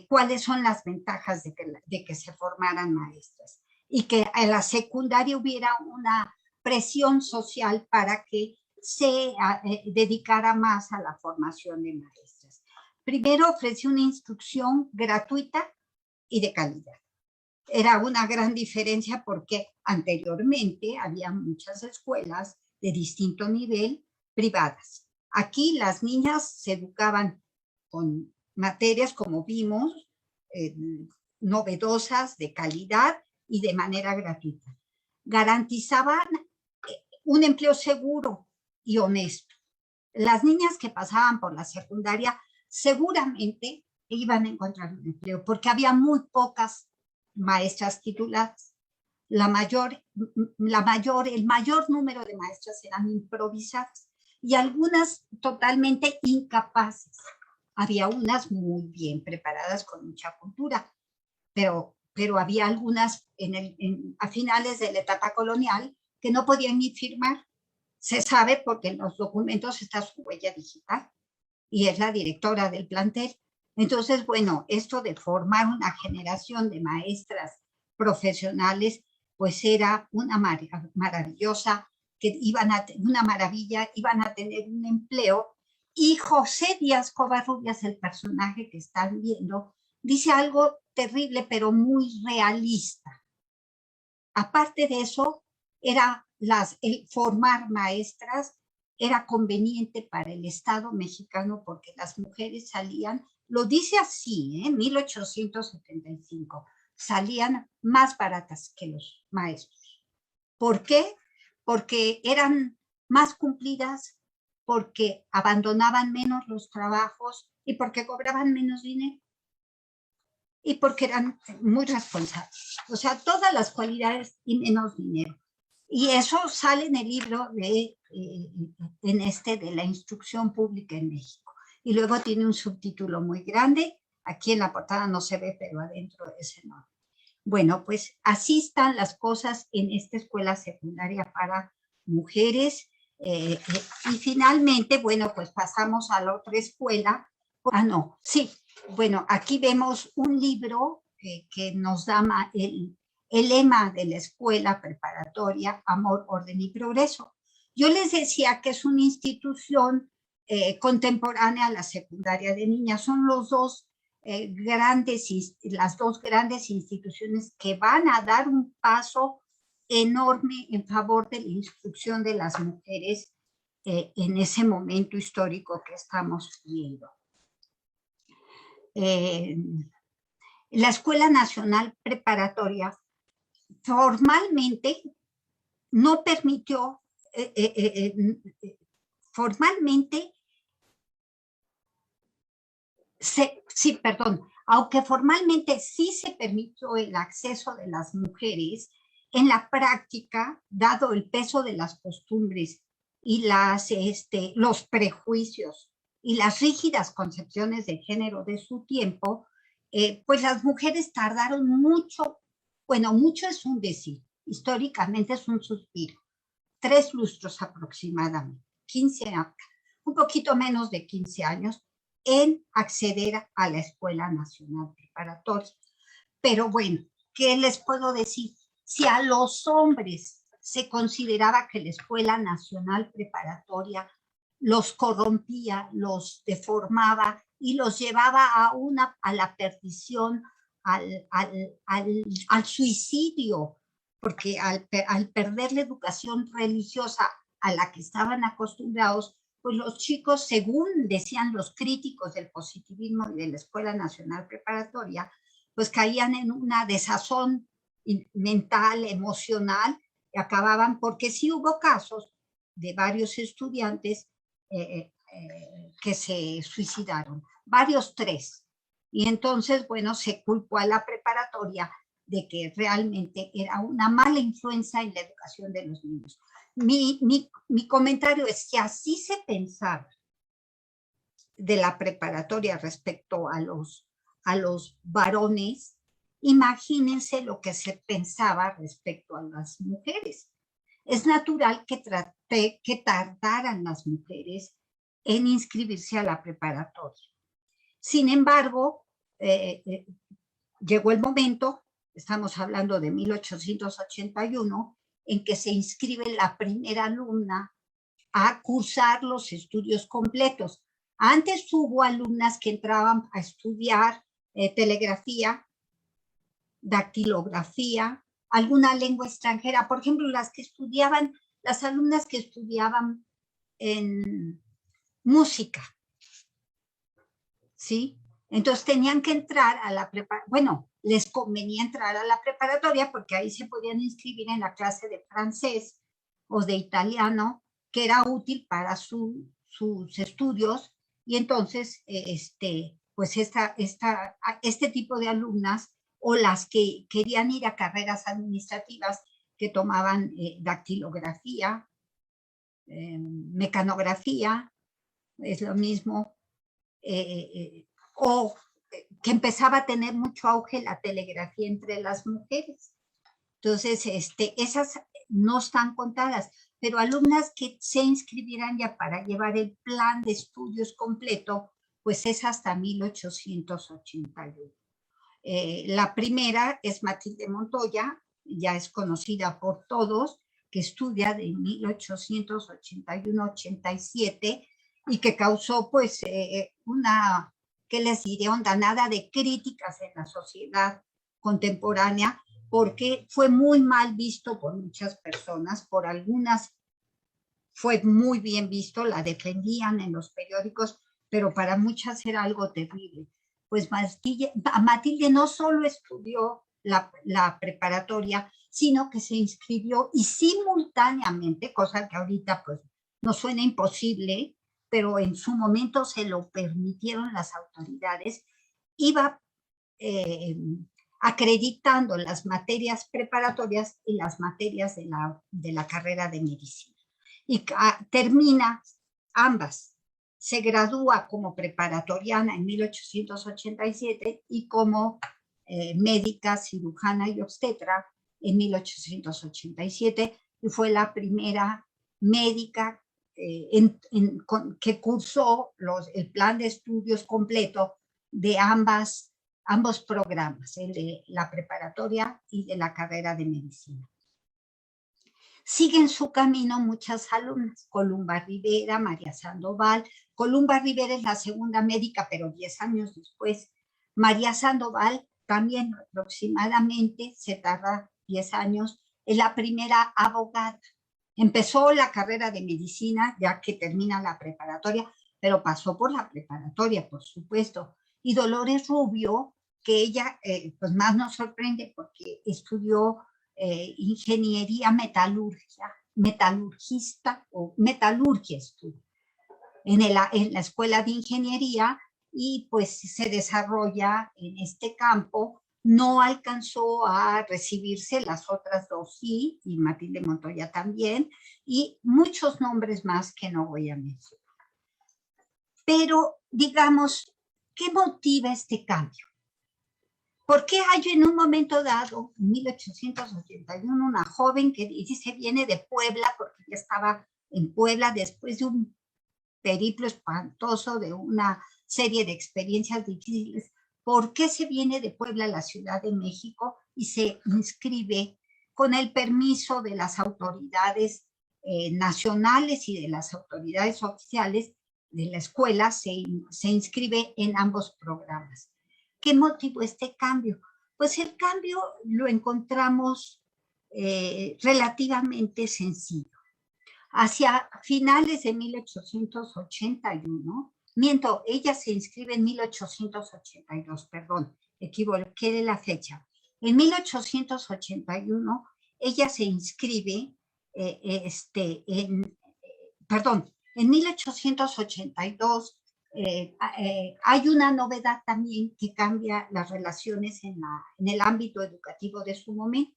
Speaker 2: cuáles son las ventajas de que se formaran maestras y que en la secundaria hubiera una presión social para que se dedicara más a la formación de maestras. Primero ofreció una instrucción gratuita y de calidad. Era una gran diferencia porque anteriormente había muchas escuelas de distinto nivel privadas. Aquí las niñas se educaban con materias, como vimos, novedosas, de calidad y de manera gratuita. Garantizaban un empleo seguro y honesto. Las niñas que pasaban por la secundaria seguramente iban a encontrar un empleo, porque había muy pocas maestras tituladas. El mayor número de maestras eran improvisadas y algunas totalmente incapaces. Había unas muy bien preparadas con mucha cultura, pero había algunas a finales de la etapa colonial que no podían ni firmar. Se sabe porque en los documentos está su huella digital y es la directora del plantel. Entonces, bueno, esto de formar una generación de maestras profesionales, pues era una maravillosa, una maravilla, iban a tener un empleo. Y José Díaz Covarrubias, el personaje que están viendo, dice algo terrible, pero muy realista. Aparte de eso, el formar maestras era conveniente para el Estado mexicano porque las mujeres salían, lo dice así, en 1875, salían más baratas que los maestros. ¿Por qué? Porque eran más cumplidas, porque abandonaban menos los trabajos y porque cobraban menos dinero. Y porque eran muy responsables. O sea, todas las cualidades y menos dinero. Y eso sale en el libro de la Instrucción Pública en México. Y luego tiene un subtítulo muy grande. Aquí en la portada no se ve, pero adentro es enorme. Bueno, pues así están las cosas en esta escuela secundaria para mujeres. Y finalmente, bueno, pues pasamos a la otra escuela. Bueno, aquí vemos un libro que nos da el lema de la escuela preparatoria, Amor, Orden y Progreso. Yo les decía que es una institución contemporánea a la secundaria de niñas. Son las dos grandes instituciones que van a dar un paso enorme en favor de la instrucción de las mujeres en ese momento histórico que estamos viendo. La Escuela Nacional Preparatoria formalmente no permitió, aunque formalmente sí se permitió el acceso de las mujeres, en la práctica, dado el peso de las costumbres y los prejuicios y las rígidas concepciones de género de su tiempo, pues las mujeres tardaron mucho, bueno, mucho es un decir, históricamente es un suspiro, 3 lustros aproximadamente, 15 años, un poquito menos de 15 años, en acceder a la Escuela Nacional Preparatoria. Pero bueno, ¿qué les puedo decir? Si a los hombres se consideraba que la Escuela Nacional Preparatoria los corrompía, los deformaba y los llevaba a la perdición, al suicidio, porque al perder la educación religiosa a la que estaban acostumbrados, pues los chicos, según decían los críticos del positivismo y de la Escuela Nacional Preparatoria, pues caían en una desazón mental, emocional, y acababan, porque sí hubo casos de varios estudiantes que se suicidaron, varios 3. Y entonces, bueno, se culpó a la preparatoria de que realmente era una mala influencia en la educación de los niños. Mi comentario es que así se pensaba de la preparatoria respecto a los varones, imagínense lo que se pensaba respecto a las mujeres. Es natural que tardaran las mujeres en inscribirse a la preparatoria. Sin embargo, llegó el momento, estamos hablando de 1881, en que se inscribe la primera alumna a cursar los estudios completos. Antes hubo alumnas que entraban a estudiar telegrafía, dactilografía, alguna lengua extranjera. Por ejemplo, las alumnas que estudiaban en música, ¿sí? Entonces tenían que entrar a la preparatoria, bueno, les convenía entrar a la preparatoria porque ahí se podían inscribir en la clase de francés o de italiano, que era útil para sus estudios, y entonces, pues este tipo de alumnas, o las que querían ir a carreras administrativas, que tomaban dactilografía, mecanografía, es lo mismo, o que empezaba a tener mucho auge la telegrafía entre las mujeres. Entonces, esas no están contadas, pero alumnas que se inscribieran ya para llevar el plan de estudios completo, pues es hasta 1881. La primera es Matilde Montoya, ya es conocida por todos, que estudia de 1881-87 y que causó pues una, ¿qué les diré? Nada de críticas en la sociedad contemporánea, porque fue muy mal visto por muchas personas, por algunas fue muy bien visto, la defendían en los periódicos, pero para muchas era algo terrible. Pues Matilde no solo estudió la preparatoria, sino que se inscribió y simultáneamente, cosa que ahorita pues nos suena imposible, pero en su momento se lo permitieron las autoridades, iba acreditando las materias preparatorias y las materias de la carrera de medicina. Y termina ambas. Se gradúa como preparatoriana en 1887 y como médica, cirujana y obstetra en 1887, y fue la primera médica que cursó el plan de estudios completo de ambas ambos programas, el de la preparatoria y de la carrera de medicina. Siguen su camino muchas alumnas, Columba Rivera, María Sandoval. Columba Rivera es la segunda médica, pero 10 años después. María Sandoval también aproximadamente se tarda 10 años, es la primera abogada. Empezó la carrera de medicina ya que termina la preparatoria, pero pasó por la preparatoria, por supuesto. Y Dolores Rubio, que ella pues más nos sorprende porque estudió ingeniería metalurgista o metalurgia estudió en la escuela de ingeniería y pues se desarrolla en este campo. No alcanzó a recibirse, las otras dos sí, y Matilde Montoya también, y muchos nombres más que no voy a mencionar. Pero, digamos, ¿qué motiva este cambio? ¿Por qué hay en un momento dado, en 1881, una joven que dice viene de Puebla, porque ya estaba en Puebla después de un periplo espantoso, de una serie de experiencias difíciles? ¿Por qué se viene de Puebla a la Ciudad de México y se inscribe con el permiso de las autoridades nacionales y de las autoridades oficiales de la escuela? Se inscribe en ambos programas. ¿Qué motivó este cambio? Pues el cambio lo encontramos relativamente sencillo. Hacia finales de 1881, ella se inscribe en 1882, perdón, equivoqué de la fecha. En 1881, ella se inscribe, en 1882, hay una novedad también que cambia las relaciones en el ámbito educativo de su momento.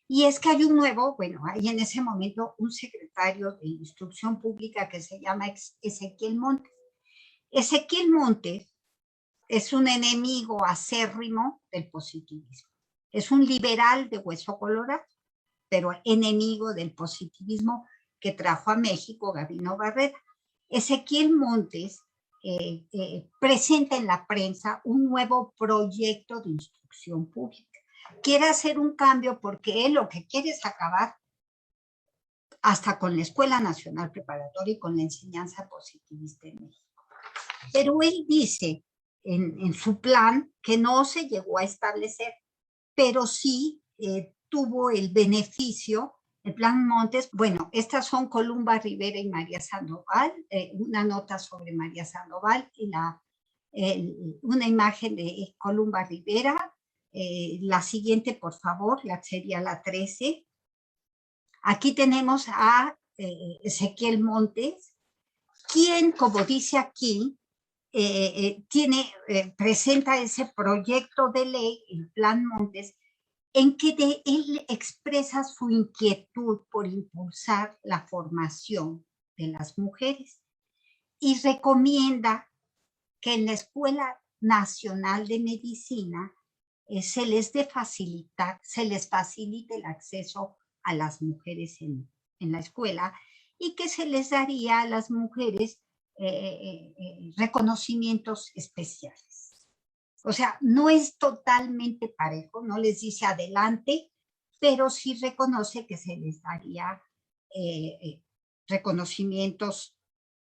Speaker 2: Y es que hay hay en ese momento un secretario de Instrucción Pública que se llama Ezequiel Montes. Ezequiel Montes es un enemigo acérrimo del positivismo. Es un liberal de hueso colorado, pero enemigo del positivismo que trajo a México Gabino Barreda. Ezequiel Montes presenta en la prensa un nuevo proyecto de instrucción pública. Quiere hacer un cambio porque él lo que quiere es acabar hasta con la Escuela Nacional Preparatoria y con la enseñanza positivista en México. Pero él dice en su plan que no se llegó a establecer, pero sí tuvo el beneficio. El plan Montes, estas son Columba Rivera y María Sandoval, una nota sobre María Sandoval y una imagen de Columba Rivera. La siguiente, por favor, sería la 13. Aquí tenemos a Ezequiel Montes, quien, como dice aquí, presenta ese proyecto de ley, el Plan Montes, en que él expresa su inquietud por impulsar la formación de las mujeres y recomienda que en la Escuela Nacional de Medicina se les facilite el acceso a las mujeres en la escuela y que se les daría a las mujeres reconocimientos especiales. O sea, no es totalmente parejo, no les dice adelante, pero sí reconoce que se les daría reconocimientos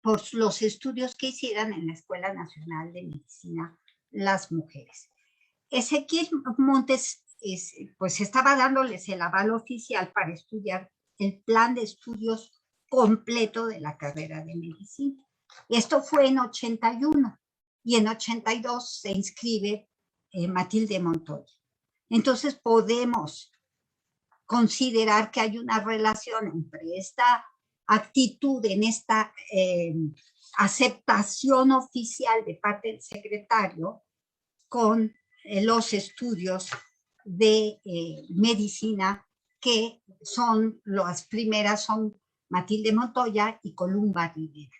Speaker 2: por los estudios que hicieran en la Escuela Nacional de Medicina las mujeres. Ezequiel Montes pues estaba dándoles el aval oficial para estudiar el plan de estudios completo de la carrera de medicina. Esto fue en 81 y en 82 se inscribe Matilde Montoya. Entonces podemos considerar que hay una relación entre esta actitud, en esta aceptación oficial de parte del secretario con los estudios de medicina, que son las primeras, son Matilde Montoya y Columba Rivera.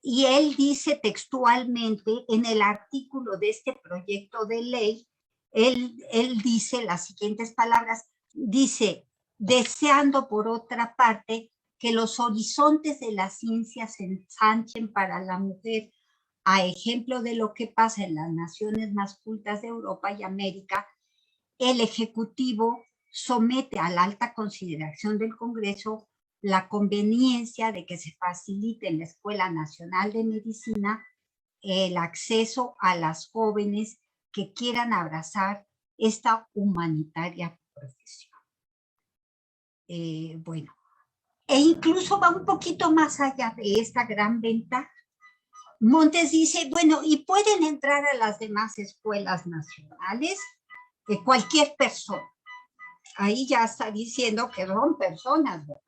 Speaker 2: Y él dice textualmente en el artículo de este proyecto de ley, él dice las siguientes palabras, dice, deseando por otra parte que los horizontes de la ciencia se ensanchen para la mujer, a ejemplo de lo que pasa en las naciones más cultas de Europa y América, el Ejecutivo somete a la alta consideración del Congreso la conveniencia de que se facilite en la Escuela Nacional de Medicina el acceso a las jóvenes que quieran abrazar esta humanitaria profesión. Bueno, e incluso va un poquito más allá de esta gran ventaja. Montes dice, bueno, y pueden entrar a las demás escuelas nacionales cualquier persona. Ahí ya está diciendo que son personas, ¿verdad?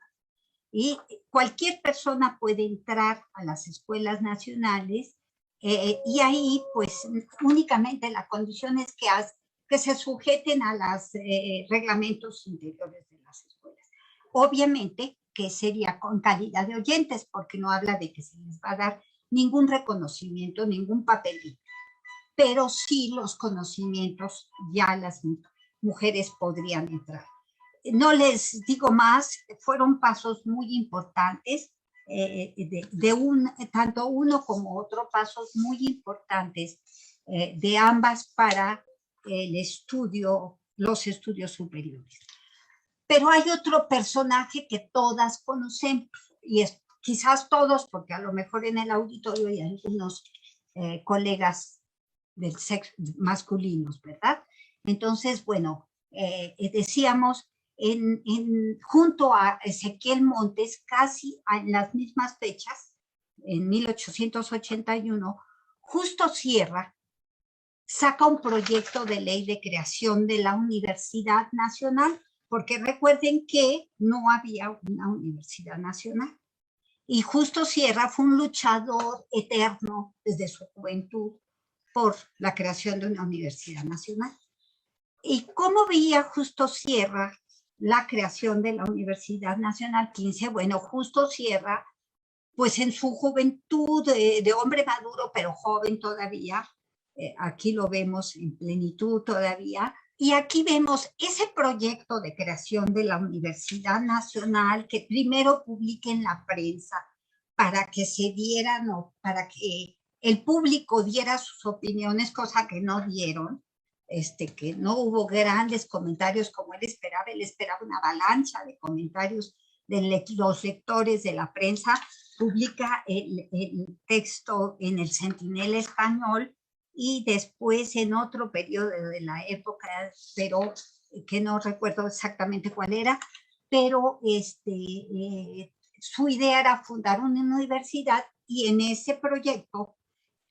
Speaker 2: Y cualquier persona puede entrar a las escuelas nacionales y ahí pues únicamente la condición es que se sujeten a los reglamentos interiores de las escuelas. Obviamente que sería con calidad de oyentes, porque no habla de que se les va a dar ningún reconocimiento, ningún papelito, pero sí los conocimientos ya las mujeres podrían entrar. No les digo más, fueron pasos muy importantes, tanto uno como otro, pasos muy importantes de ambas para el estudio, los estudios superiores. Pero hay otro personaje que todas conocemos, y es quizás todos, porque a lo mejor en el auditorio hay algunos colegas del sexo masculinos, ¿verdad? Entonces, bueno, decíamos, junto a Ezequiel Montes, casi en las mismas fechas, en 1881, Justo Sierra saca un proyecto de ley de creación de la Universidad Nacional, porque recuerden que no había una universidad nacional. Y Justo Sierra fue un luchador eterno desde su juventud por la creación de una universidad nacional. ¿Y cómo veía Justo Sierra la creación de la Universidad Nacional 15? Bueno, Justo Sierra, pues en su juventud de hombre maduro, pero joven todavía, aquí lo vemos en plenitud todavía, y aquí vemos ese proyecto de creación de la Universidad Nacional que primero publica en la prensa para que se dieran o para que el público diera sus opiniones, cosa que no dieron, que no hubo grandes comentarios como él esperaba una avalancha de comentarios de los lectores de la prensa. Publica el texto en el Centinela Español y después en otro periodo de la época, pero que no recuerdo exactamente cuál era, pero su idea era fundar una universidad y en ese proyecto,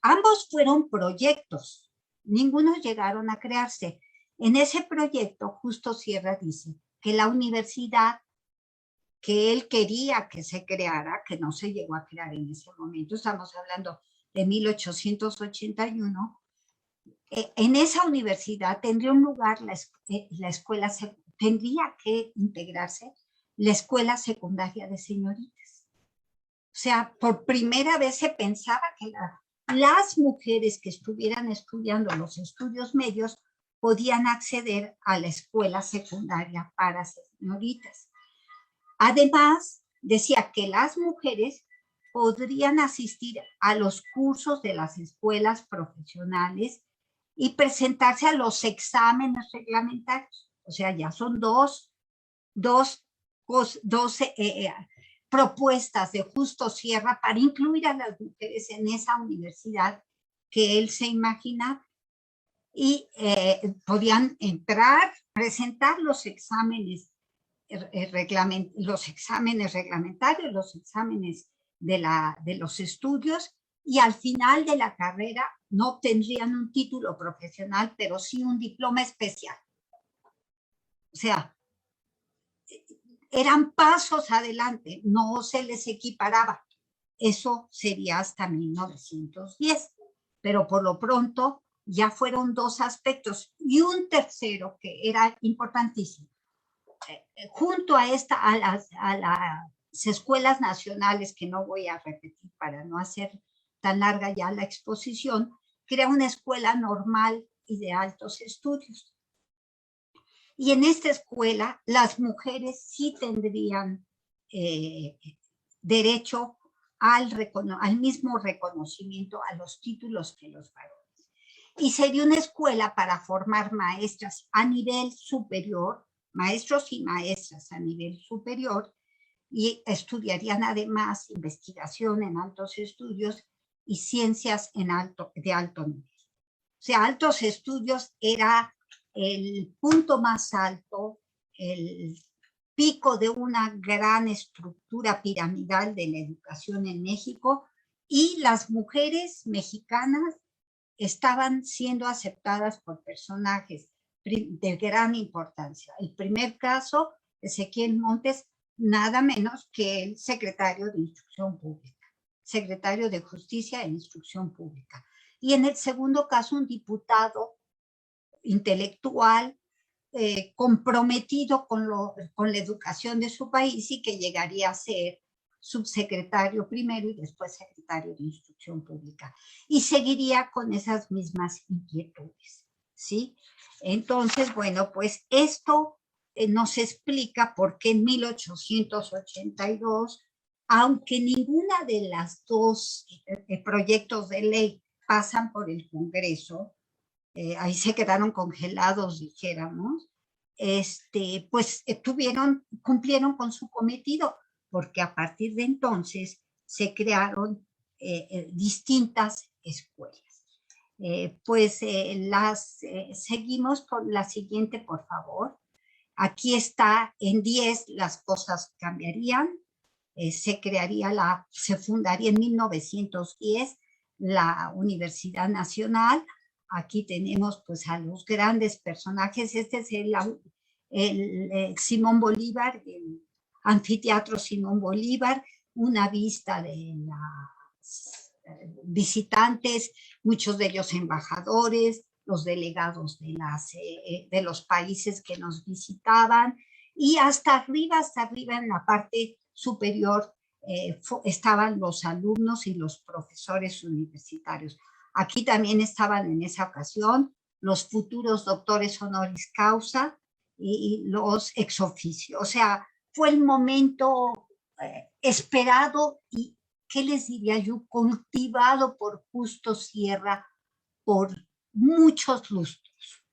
Speaker 2: ambos fueron proyectos, ninguno llegaron a crearse. En ese proyecto, Justo Sierra dice que la universidad que él quería que se creara, que no se llegó a crear en ese momento, estamos hablando de 1881, en esa universidad tendría un lugar la escuela, tendría que integrarse la escuela secundaria de señoritas. O sea, por primera vez se pensaba que las mujeres que estuvieran estudiando los estudios medios podían acceder a la escuela secundaria para señoritas. Además, decía que las mujeres podrían asistir a los cursos de las escuelas profesionales y presentarse a los exámenes reglamentarios. O sea, ya son dos propuestas de Justo Sierra para incluir a las mujeres en esa universidad que él se imaginaba. Y podían entrar, presentar los exámenes reglamentarios, los exámenes de los estudios, y al final de la carrera no obtendrían un título profesional, pero sí un diploma especial. O sea, eran pasos adelante, no se les equiparaba. Eso sería hasta 1910, pero por lo pronto ya fueron dos aspectos. Y un tercero que era importantísimo. Junto a las escuelas nacionales, que no voy a repetir para no hacer tan larga ya la exposición, crea una escuela normal y de altos estudios. Y en esta escuela las mujeres sí tendrían derecho al mismo reconocimiento a los títulos que los varones. Y sería una escuela para formar maestras a nivel superior, maestros y maestras a nivel superior, y estudiarían además investigación en altos estudios y ciencias de alto nivel. O sea, altos estudios era el punto más alto, el pico de una gran estructura piramidal de la educación en México, y las mujeres mexicanas estaban siendo aceptadas por personajes de gran importancia. El primer caso, Ezequiel Montes, nada menos que el secretario de Instrucción Pública, secretario de Justicia e Instrucción Pública. Y en el segundo caso, un diputado intelectual comprometido con la educación de su país, y que llegaría a ser subsecretario primero y después secretario de Instrucción Pública. Y seguiría con esas mismas inquietudes, ¿sí? Entonces, bueno, pues esto nos explica por qué en 1882, aunque ninguna de las dos proyectos de ley pasan por el Congreso, ahí se quedaron congelados, dijéramos, pues cumplieron con su cometido, porque a partir de entonces se crearon distintas escuelas. Seguimos por la siguiente, por favor. Aquí está, en 10 las cosas cambiarían. Se fundaría en 1910 la Universidad Nacional. Aquí tenemos pues a los grandes personajes. Este es el Simón Bolívar, el anfiteatro Simón Bolívar, una vista de las visitantes, muchos de ellos embajadores, los delegados de los países que nos visitaban, y hasta arriba en la parte superior estaban los alumnos y los profesores universitarios. Aquí también estaban en esa ocasión los futuros doctores honoris causa y los ex oficio. O sea, fue el momento esperado y, ¿qué les diría yo?, cultivado por Justo Sierra por muchos lustros.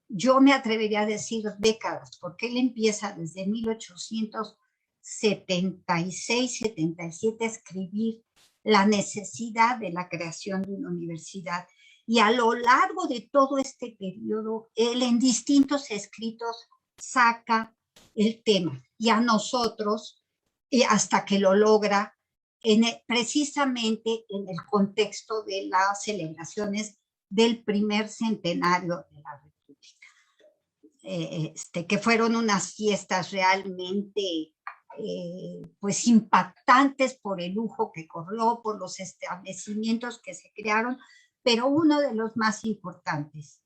Speaker 2: Yo me atrevería a decir décadas, porque él empieza desde 1876, 77 a escribir la necesidad de la creación de una universidad. Y a lo largo de todo este periodo, él en distintos escritos saca el tema. Y a nosotros, hasta que lo logra, precisamente en el contexto de las celebraciones del primer centenario de la República. Que fueron unas fiestas realmente pues impactantes por el lujo que corrió, por los establecimientos que se crearon, pero uno de los más importantes,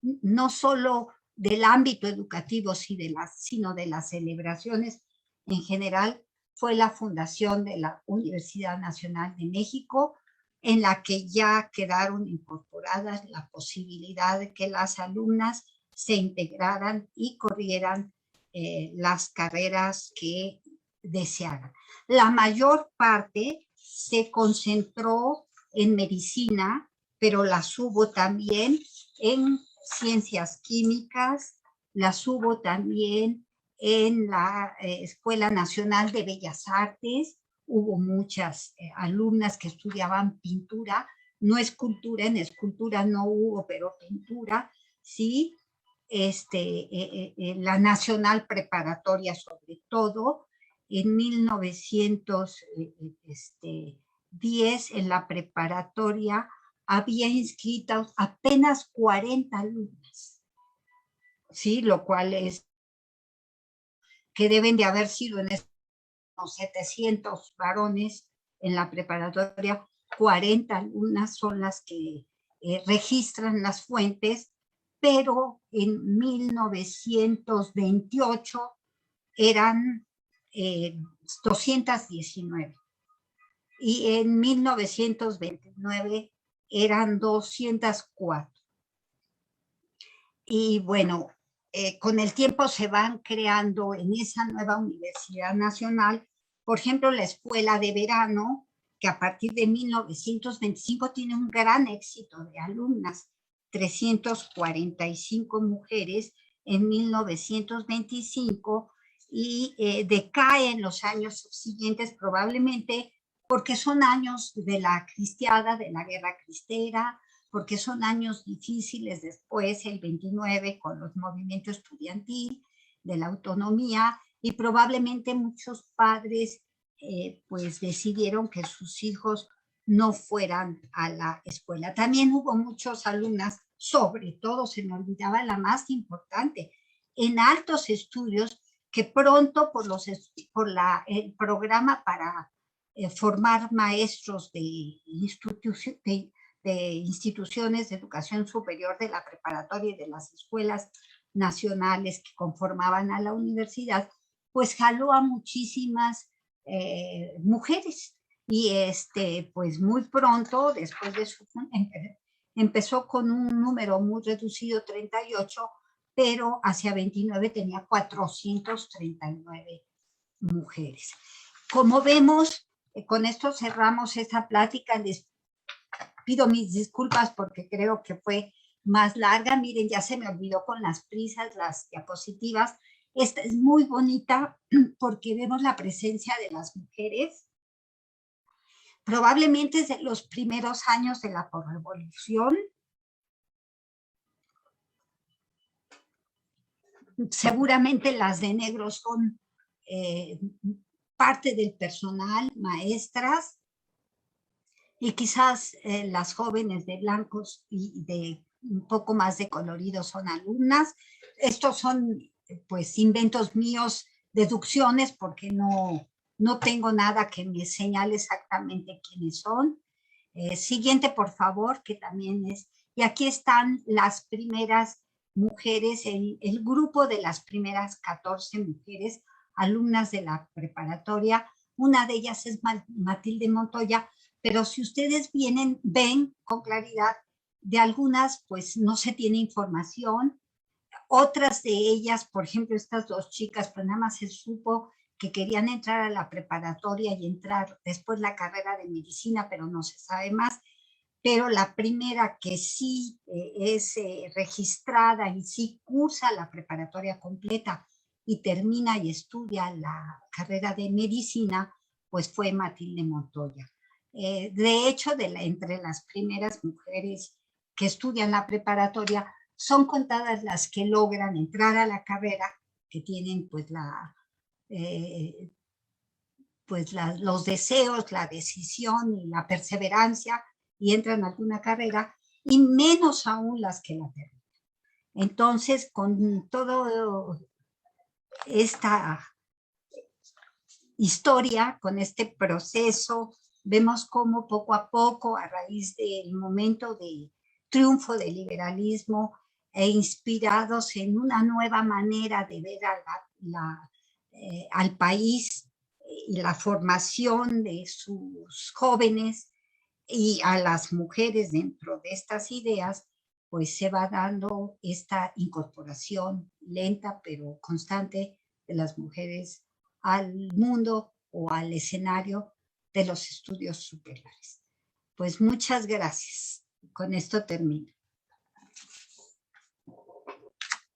Speaker 2: no solo del ámbito educativo, sino de las celebraciones en general, fue la fundación de la Universidad Nacional de México, en la que ya quedaron incorporadas la posibilidad de que las alumnas se integraran y corrieran las carreras que desearan. La mayor parte se concentró en medicina, pero las hubo también en ciencias químicas, las hubo también en la Escuela Nacional de Bellas Artes. Hubo muchas alumnas que estudiaban pintura, no escultura, en escultura no hubo, pero pintura, sí. La Nacional Preparatoria, sobre todo, en 1910, en la preparatoria, había inscritos apenas 40 alumnas, ¿sí? Lo cual es que deben de haber sido en unos 700 varones en la preparatoria. 40 alumnas son las que registran las fuentes, pero en 1928 eran 219 y en 1929 eran 204. Y bueno, con el tiempo se van creando en esa nueva Universidad Nacional, por ejemplo, la escuela de verano, que a partir de 1925 tiene un gran éxito de alumnas, 345 mujeres en 1925, y decae en los años siguientes probablemente porque son años de la cristiada, de la guerra cristera, porque son años difíciles después, el 29, con los movimientos estudiantil, de la autonomía, y probablemente muchos padres pues decidieron que sus hijos no fueran a la escuela. También hubo muchas alumnas, sobre todo se me olvidaba la más importante, en altos estudios, que pronto por el programa para formar maestros de instituciones de educación superior, de la preparatoria y de las escuelas nacionales que conformaban a la universidad, pues jaló a muchísimas mujeres. Y pues muy pronto, después de su empezó con un número muy reducido, 38, pero hacia 29 tenía 439 mujeres. Como vemos, con esto cerramos esta plática. Les pido mis disculpas porque creo que fue más larga. Miren, ya se me olvidó con las prisas las diapositivas. Esta es muy bonita porque vemos la presencia de las mujeres, probablemente desde los primeros años de la posrevolución. Seguramente las de negro son parte del personal, maestras, y quizás las jóvenes de blancos y de un poco más de colorido son alumnas. Estos son pues inventos míos, deducciones, porque no tengo nada que me señale exactamente quiénes son. Siguiente, por favor, que también es, y aquí están las primeras mujeres, el grupo de las primeras 14 mujeres, alumnas de la preparatoria. Una de ellas es Matilde Montoya, pero si ustedes ven con claridad, de algunas pues no se tiene información. Otras de ellas, por ejemplo, estas dos chicas, pues nada más se supo que querían entrar a la preparatoria y entrar después la carrera de medicina, pero no se sabe más. Pero la primera que sí es registrada y sí cursa la preparatoria completa y termina y estudia la carrera de medicina, pues fue Matilde Montoya. De hecho, entre las primeras mujeres que estudian la preparatoria, son contadas las que logran entrar a la carrera, que tienen pues los deseos, la decisión y la perseverancia, y entran a alguna carrera, y menos aún las que la terminan. Entonces, con todo esta historia, con este proceso, vemos cómo poco a poco, a raíz del momento de triunfo del liberalismo, e inspirados en una nueva manera de ver al país y la formación de sus jóvenes y a las mujeres dentro de estas ideas, pues se va dando esta incorporación lenta pero constante de las mujeres al mundo o al escenario de los estudios superiores. Pues muchas gracias. Con esto termino.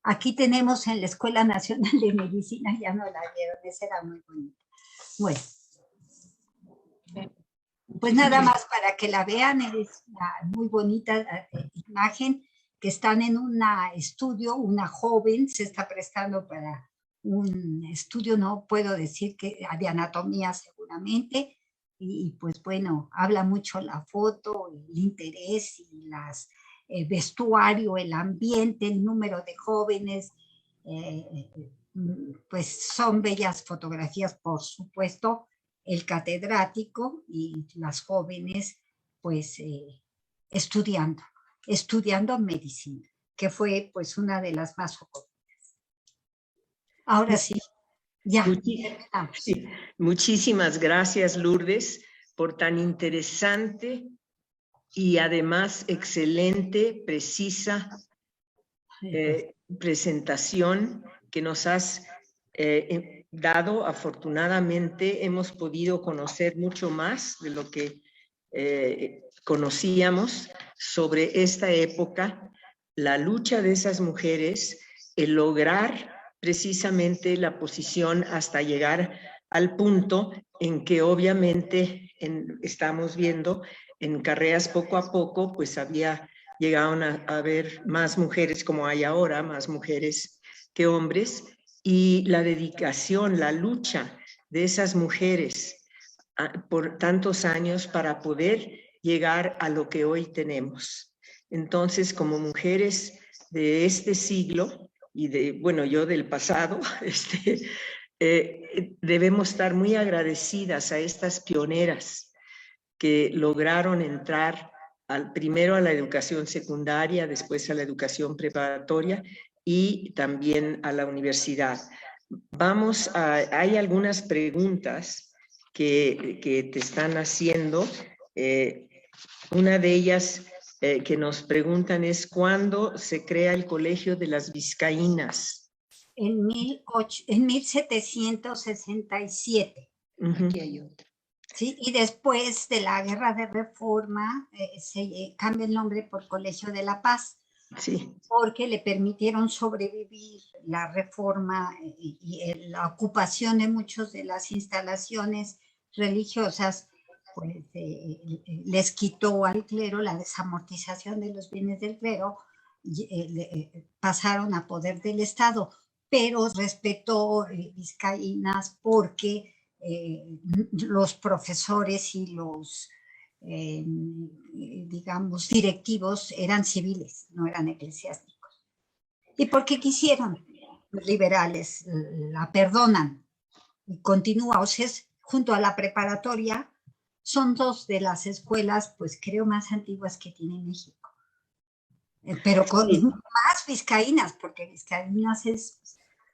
Speaker 2: Aquí tenemos en la Escuela Nacional de Medicina, ya no la vieron, esa era muy bonita. Bueno, pues nada más para que la vean, es una muy bonita imagen, que están en un estudio, una joven se está prestando para un estudio, no puedo decir que de anatomía seguramente, y pues bueno, habla mucho la foto, el interés y las vestuario, el ambiente, el número de jóvenes, pues son bellas fotografías, por supuesto, el catedrático y las jóvenes pues estudiando medicina, que fue pues una de las más oportunas. Ahora sí, ya.
Speaker 1: Sí. Muchísimas gracias, Lourdes, por tan interesante y además excelente, precisa presentación que nos has dado, afortunadamente, hemos podido conocer mucho más de lo que conocíamos sobre esta época, la lucha de esas mujeres, el lograr precisamente la posición hasta llegar al punto en que obviamente estamos viendo en carreras poco a poco, pues llegaron a haber más mujeres como hay ahora, más mujeres que hombres, y la dedicación, la lucha de esas mujeres por tantos años para poder llegar a lo que hoy tenemos. Entonces, como mujeres de este siglo y bueno, yo del pasado, debemos estar muy agradecidas a estas pioneras que lograron entrar primero a la educación secundaria, después a la educación preparatoria y también a la universidad. Hay algunas preguntas que te están haciendo. Una de ellas que nos preguntan es ¿cuándo se crea el Colegio de las Vizcaínas?
Speaker 2: En 1767.
Speaker 1: Aquí hay otro.
Speaker 2: Sí, y después de la Guerra de Reforma se cambia el nombre por Colegio de la Paz.
Speaker 1: Sí.
Speaker 2: Porque le permitieron sobrevivir la reforma y la ocupación de muchas de las instalaciones religiosas, pues les quitó al clero la desamortización de los bienes del clero, pasaron a poder del Estado, pero respetó Vizcaínas porque los profesores y los digamos, directivos eran civiles, no eran eclesiásticos. ¿Y por qué quisieron? Los liberales la perdonan y continúa. O sea, junto a la preparatoria, son dos de las escuelas, pues creo, más antiguas que tiene México. Pero con más vizcaínas, porque Vizcaínas es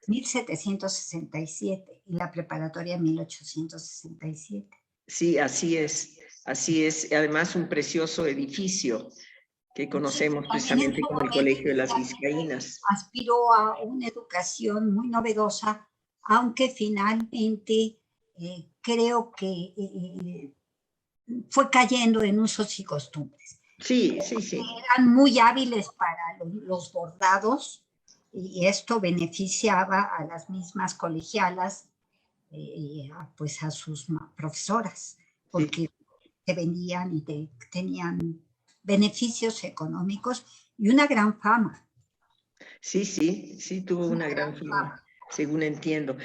Speaker 2: 1767 y la preparatoria 1867.
Speaker 1: Sí, así es. Así es, además un precioso edificio que conocemos precisamente como el Colegio de las Vizcaínas.
Speaker 2: Aspiró a una educación muy novedosa, aunque finalmente creo que fue cayendo en usos y costumbres.
Speaker 1: Sí, sí, sí.
Speaker 2: Eran muy hábiles para los bordados y esto beneficiaba a las mismas colegialas, pues a sus profesoras, porque sí, te vendían y tenían beneficios económicos y una gran fama.
Speaker 1: Sí, sí, sí tuvo una gran fama, según entiendo.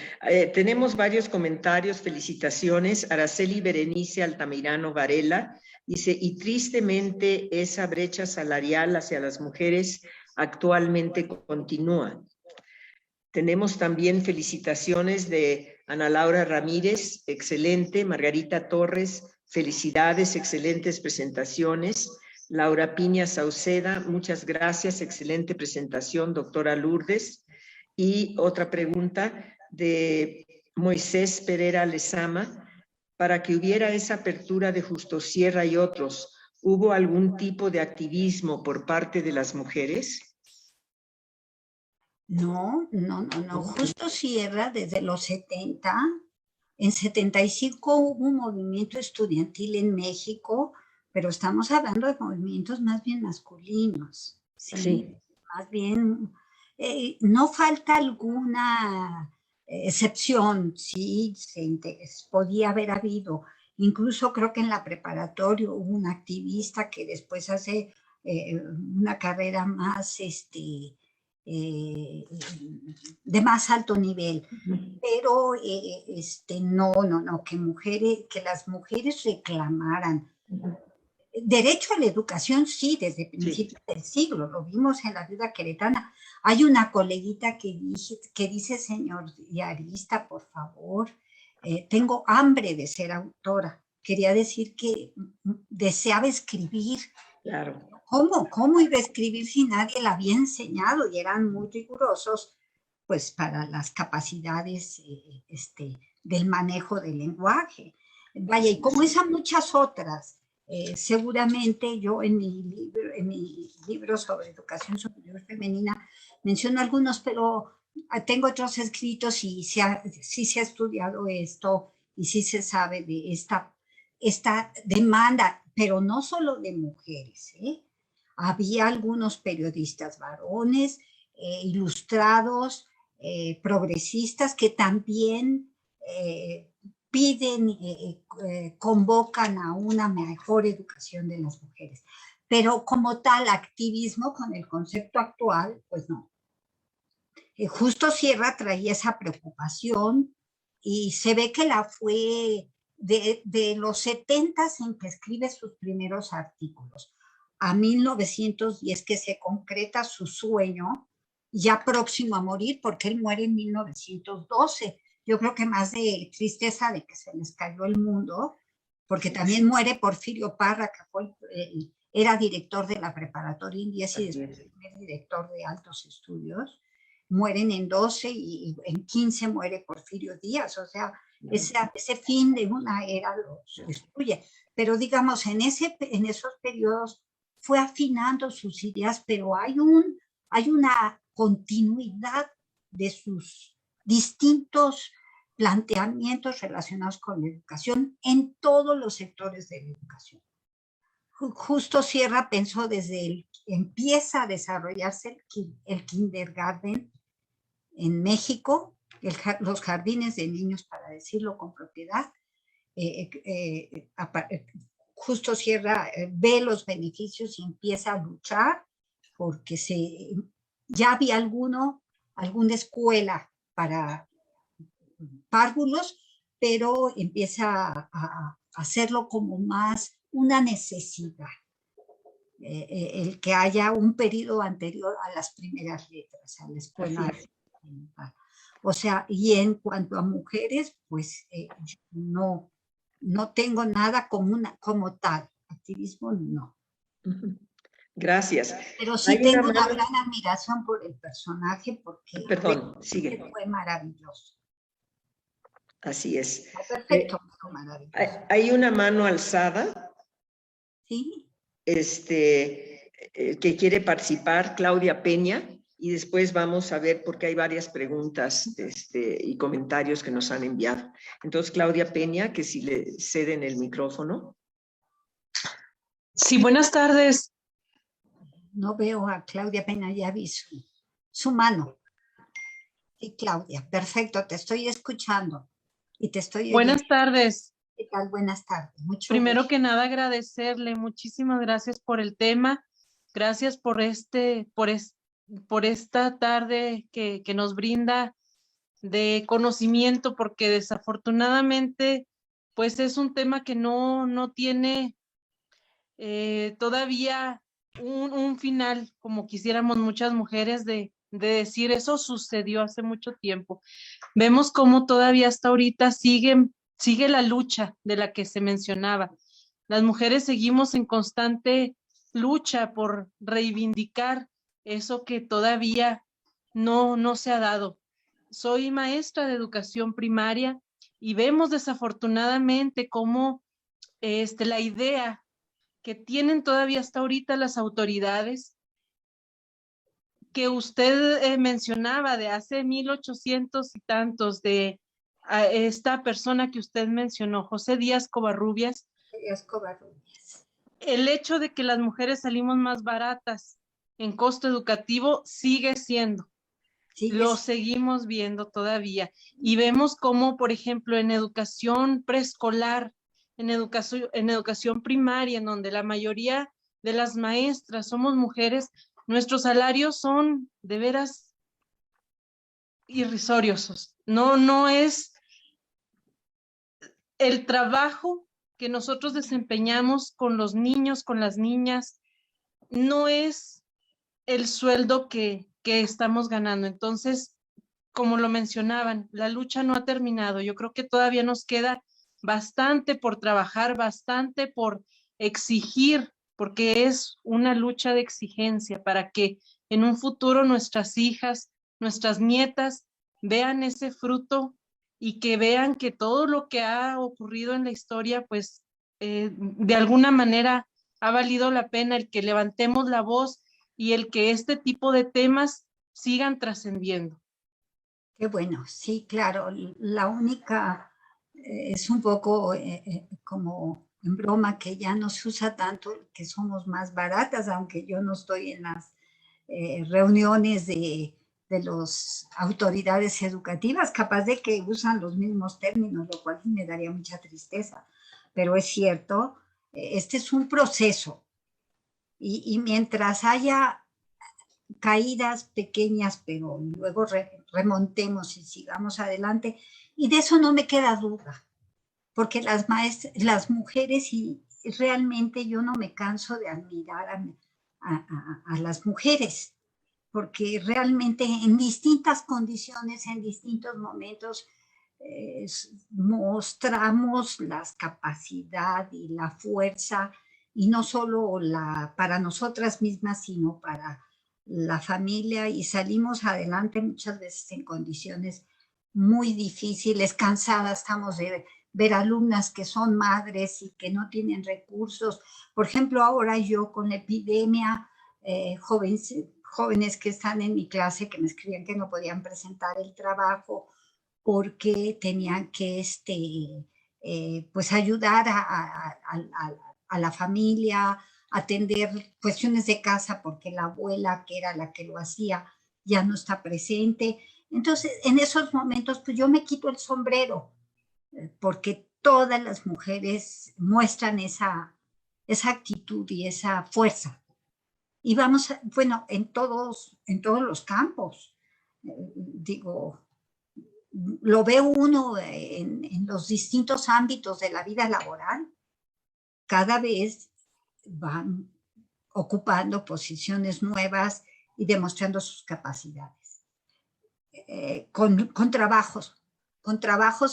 Speaker 1: Tenemos varios comentarios, felicitaciones. Araceli Berenice Altamirano Varela dice, y tristemente esa brecha salarial hacia las mujeres actualmente continúa. Tenemos también felicitaciones de Ana Laura Ramírez, excelente. Margarita Torres, felicidades, excelentes presentaciones. Laura Piña Sauceda, muchas gracias, excelente presentación, doctora Lourdes. Y otra pregunta de Moisés Pereira Lezama, para que hubiera esa apertura de Justo Sierra y otros, ¿hubo algún tipo de activismo por parte de las mujeres?
Speaker 2: No. Justo Sierra desde los 70, en 75 hubo un movimiento estudiantil en México, pero estamos hablando de movimientos más bien masculinos. Sí. Más bien, no falta alguna excepción, sí, podía haber habido. Incluso creo que en la preparatoria hubo un activista que después hace una carrera más, de más alto nivel, pero que las mujeres reclamaran derecho a la educación, sí, desde principios del siglo, lo vimos en la Viuda Queretana. Hay una coleguita que dice, señor diarista, por favor, tengo hambre de ser autora. Quería decir que deseaba escribir.
Speaker 1: Claro.
Speaker 2: ¿Cómo iba a escribir si nadie la había enseñado? Y eran muy rigurosos, pues, para las capacidades del manejo del lenguaje. Vaya, y como esas muchas otras, seguramente yo en mi libro sobre educación superior femenina menciono algunos, pero tengo otros escritos y sí se ha estudiado esto y sí se sabe de esta demanda, pero no solo de mujeres, ¿eh? Había algunos periodistas varones, ilustrados, progresistas, que también piden, convocan a una mejor educación de las mujeres. Pero como tal, activismo con el concepto actual, pues no. Justo Sierra traía esa preocupación y se ve que la fue de los 70 en que escribe sus primeros artículos a 1910 que se concreta su sueño, ya próximo a morir, porque él muere en 1912. Yo creo que más de tristeza de que se les cayó el mundo, porque también muere Porfirio Parra, que fue, era director de la preparatoria en 10 y después primer director de altos estudios. Mueren en 12 y en 15 muere Porfirio Díaz, o sea, ese fin de una era lo destruye. Pero digamos, en esos periodos fue afinando sus ideas, pero hay una continuidad de sus distintos planteamientos relacionados con la educación en todos los sectores de la educación. Justo Sierra pensó empieza a desarrollarse el kindergarten en México, los jardines de niños, para decirlo con propiedad. Justo Sierra ve los beneficios y empieza a luchar porque ya había alguna escuela para párvulos, pero empieza a hacerlo como más una necesidad. El que haya un periodo anterior a las primeras letras, a la escuela. O sea, y en cuanto a mujeres, pues no tengo nada como tal. Activismo no.
Speaker 1: Gracias.
Speaker 2: Pero sí tengo una gran admiración por el personaje porque
Speaker 1: sigue.
Speaker 2: Fue maravilloso.
Speaker 1: Así es.
Speaker 2: Perfecto, maravilloso.
Speaker 1: Hay una mano alzada.
Speaker 2: Sí.
Speaker 1: Que quiere participar, Claudia Peña, y después vamos a ver porque hay varias preguntas y comentarios que nos han enviado. Entonces, Claudia Peña, que si le ceden el micrófono.
Speaker 3: Sí, buenas tardes.
Speaker 2: No veo a Claudia Peña, ya vi su mano. Sí, Claudia, perfecto, te estoy escuchando y te estoy oyendo.
Speaker 3: Buenas tardes.
Speaker 2: ¿Qué tal? Buenas tardes.
Speaker 3: Primero gusto. Que nada, agradecerle, muchísimas gracias por el tema, gracias por esta tarde que nos brinda de conocimiento, porque desafortunadamente, pues es un tema que no tiene todavía un final, como quisiéramos muchas mujeres, de decir eso sucedió hace mucho tiempo. Vemos cómo todavía hasta ahorita sigue la lucha de la que se mencionaba. Las mujeres seguimos en constante lucha por reivindicar eso que todavía no se ha dado. Soy maestra de educación primaria y vemos desafortunadamente cómo la idea que tienen todavía hasta ahorita las autoridades, que usted mencionaba de hace 1800 y tantos, de esta persona que usted mencionó, José Díaz Covarrubias.
Speaker 2: Díaz Covarrubias.
Speaker 3: El hecho de que las mujeres salimos más baratas en costo educativo sigue siendo. Lo seguimos viendo todavía. Y vemos cómo, por ejemplo, en educación preescolar, en educación primaria, en donde la mayoría de las maestras somos mujeres, nuestros salarios son de veras irrisorios. No es el trabajo que nosotros desempeñamos con los niños, con las niñas, no es el sueldo que estamos ganando. Entonces, como lo mencionaban, la lucha no ha terminado. Yo creo que todavía nos queda bastante por trabajar, bastante por exigir, porque es una lucha de exigencia para que en un futuro nuestras hijas, nuestras nietas vean ese fruto y que vean que todo lo que ha ocurrido en la historia, pues de alguna manera ha valido la pena el que levantemos la voz y el que este tipo de temas sigan trascendiendo.
Speaker 2: Qué bueno, sí, claro. La única es un poco como en broma que ya no se usa tanto, que somos más baratas, aunque yo no estoy en las reuniones de las autoridades educativas, capaz de que usan los mismos términos, lo cual me daría mucha tristeza. Pero es cierto, este es un proceso y mientras haya caídas pequeñas, pero luego remontemos y sigamos adelante. Y de eso no me queda duda, porque las mujeres, y realmente yo no me canso de admirar a las mujeres, porque realmente en distintas condiciones, en distintos momentos, eh, mostramos la capacidad y la fuerza, y no solo para nosotras mismas, sino para la familia, y salimos adelante muchas veces en condiciones muy difíciles, cansadas, estamos de ver alumnas que son madres y que no tienen recursos. Por ejemplo, ahora yo con la epidemia, jóvenes que están en mi clase que me escribían que no podían presentar el trabajo porque tenían que pues ayudar a la familia, atender cuestiones de casa porque la abuela, que era la que lo hacía, ya no está presente. Entonces, en esos momentos, pues yo me quito el sombrero, porque todas las mujeres muestran esa actitud y esa fuerza. Y vamos, bueno, en todos los campos. Digo, lo ve uno en los distintos ámbitos de la vida laboral. Cada vez van ocupando posiciones nuevas y demostrando sus capacidades. Con trabajos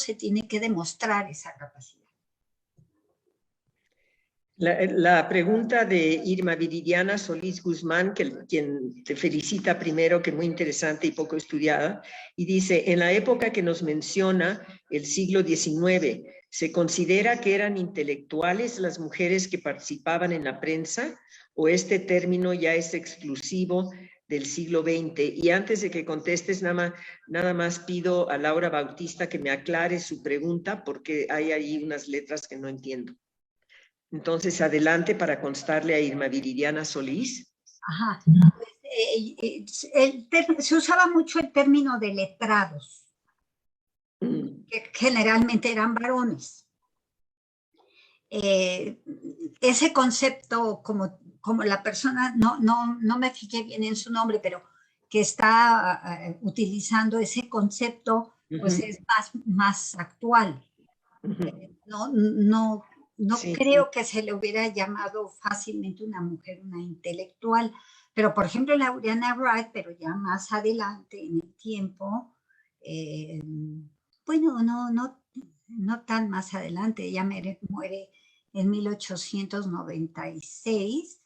Speaker 2: se tiene que demostrar esa capacidad.
Speaker 1: La pregunta de Irma Viridiana Solís Guzmán, quien te felicita primero, que muy interesante y poco estudiada, y dice, en la época que nos menciona, el siglo XIX, ¿se considera que eran intelectuales las mujeres que participaban en la prensa o este término ya es exclusivo del siglo XX? Y antes de que contestes, nada más pido a Laura Bautista que me aclare su pregunta porque hay ahí unas letras que no entiendo. Entonces, adelante para constarle a Irma Viridiana Solís.
Speaker 2: Ajá. Se usaba mucho el término de letrados, que generalmente eran varones. Ese concepto, como la persona, no me fijé bien en su nombre, pero que está utilizando ese concepto, pues es más actual. No sí, creo que se le hubiera llamado fácilmente una mujer, una intelectual, pero por ejemplo Laureana Wright, pero ya más adelante en el tiempo, bueno, no tan más adelante, ella muere en 1896,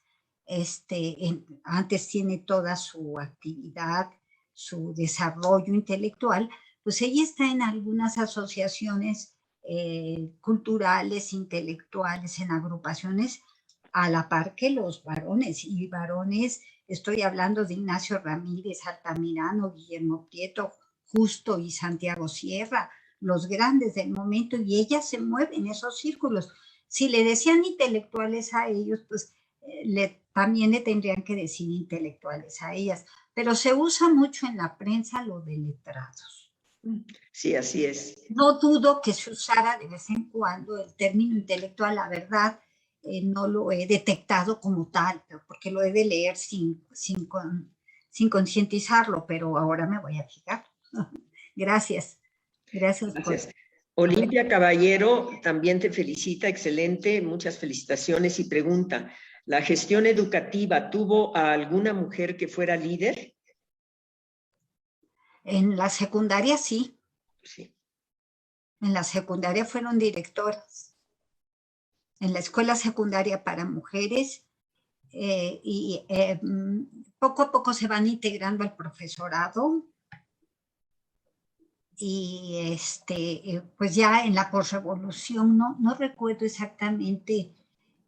Speaker 2: antes tiene toda su actividad, su desarrollo intelectual, pues ella está en algunas asociaciones culturales, intelectuales, en agrupaciones, a la par que los varones, y varones, estoy hablando de Ignacio Ramírez, Altamirano, Guillermo Prieto, Justo y Santiago Sierra, los grandes del momento, y ella se mueve en esos círculos. Si le decían intelectuales a ellos, pues también le tendrían que decir intelectuales a ellas, pero se usa mucho en la prensa lo de letrados.
Speaker 1: Sí, así es.
Speaker 2: No dudo que se usara de vez en cuando el término intelectual, la verdad, no lo he detectado como tal, porque lo he de leer sin concientizarlo, pero ahora me voy a fijar. Gracias.
Speaker 1: Gracias. Olimpia Caballero también te felicita, excelente, muchas felicitaciones, y pregunta, ¿la gestión educativa tuvo a alguna mujer que fuera líder?
Speaker 2: En la secundaria sí.
Speaker 1: Sí.
Speaker 2: En la secundaria fueron directoras. En la escuela secundaria para mujeres, poco a poco se van integrando al profesorado, y pues ya en la posrevolución, no recuerdo exactamente,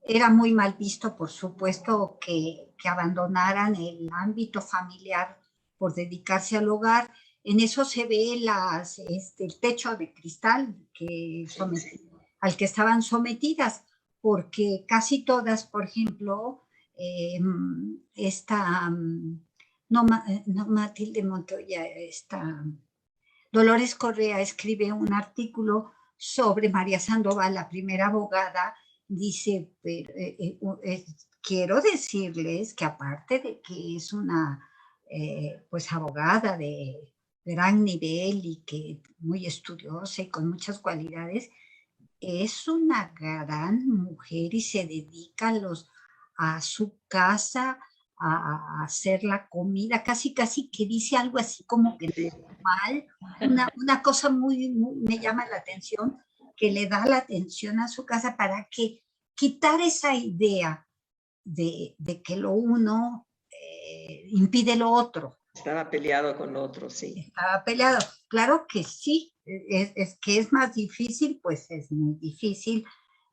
Speaker 2: era muy mal visto, por supuesto, que abandonaran el ámbito familiar por dedicarse al hogar, En eso se ve el techo de cristal al que estaban sometidas, porque casi todas, por ejemplo, no Matilde Montoya, Dolores Correa escribe un artículo sobre María Sandoval, la primera abogada, dice, quiero decirles que aparte de que es una pues abogada de gran nivel y que muy estudiosa y con muchas cualidades, es una gran mujer y se dedica a su casa, a hacer la comida, casi que dice algo así como que mal, una cosa muy, me llama la atención, que le da la atención a su casa para que quitar esa idea de que lo uno impide lo otro.
Speaker 1: Estaba peleado con otro, sí.
Speaker 2: Estaba peleado. Claro que sí, es que es más difícil, pues es muy difícil.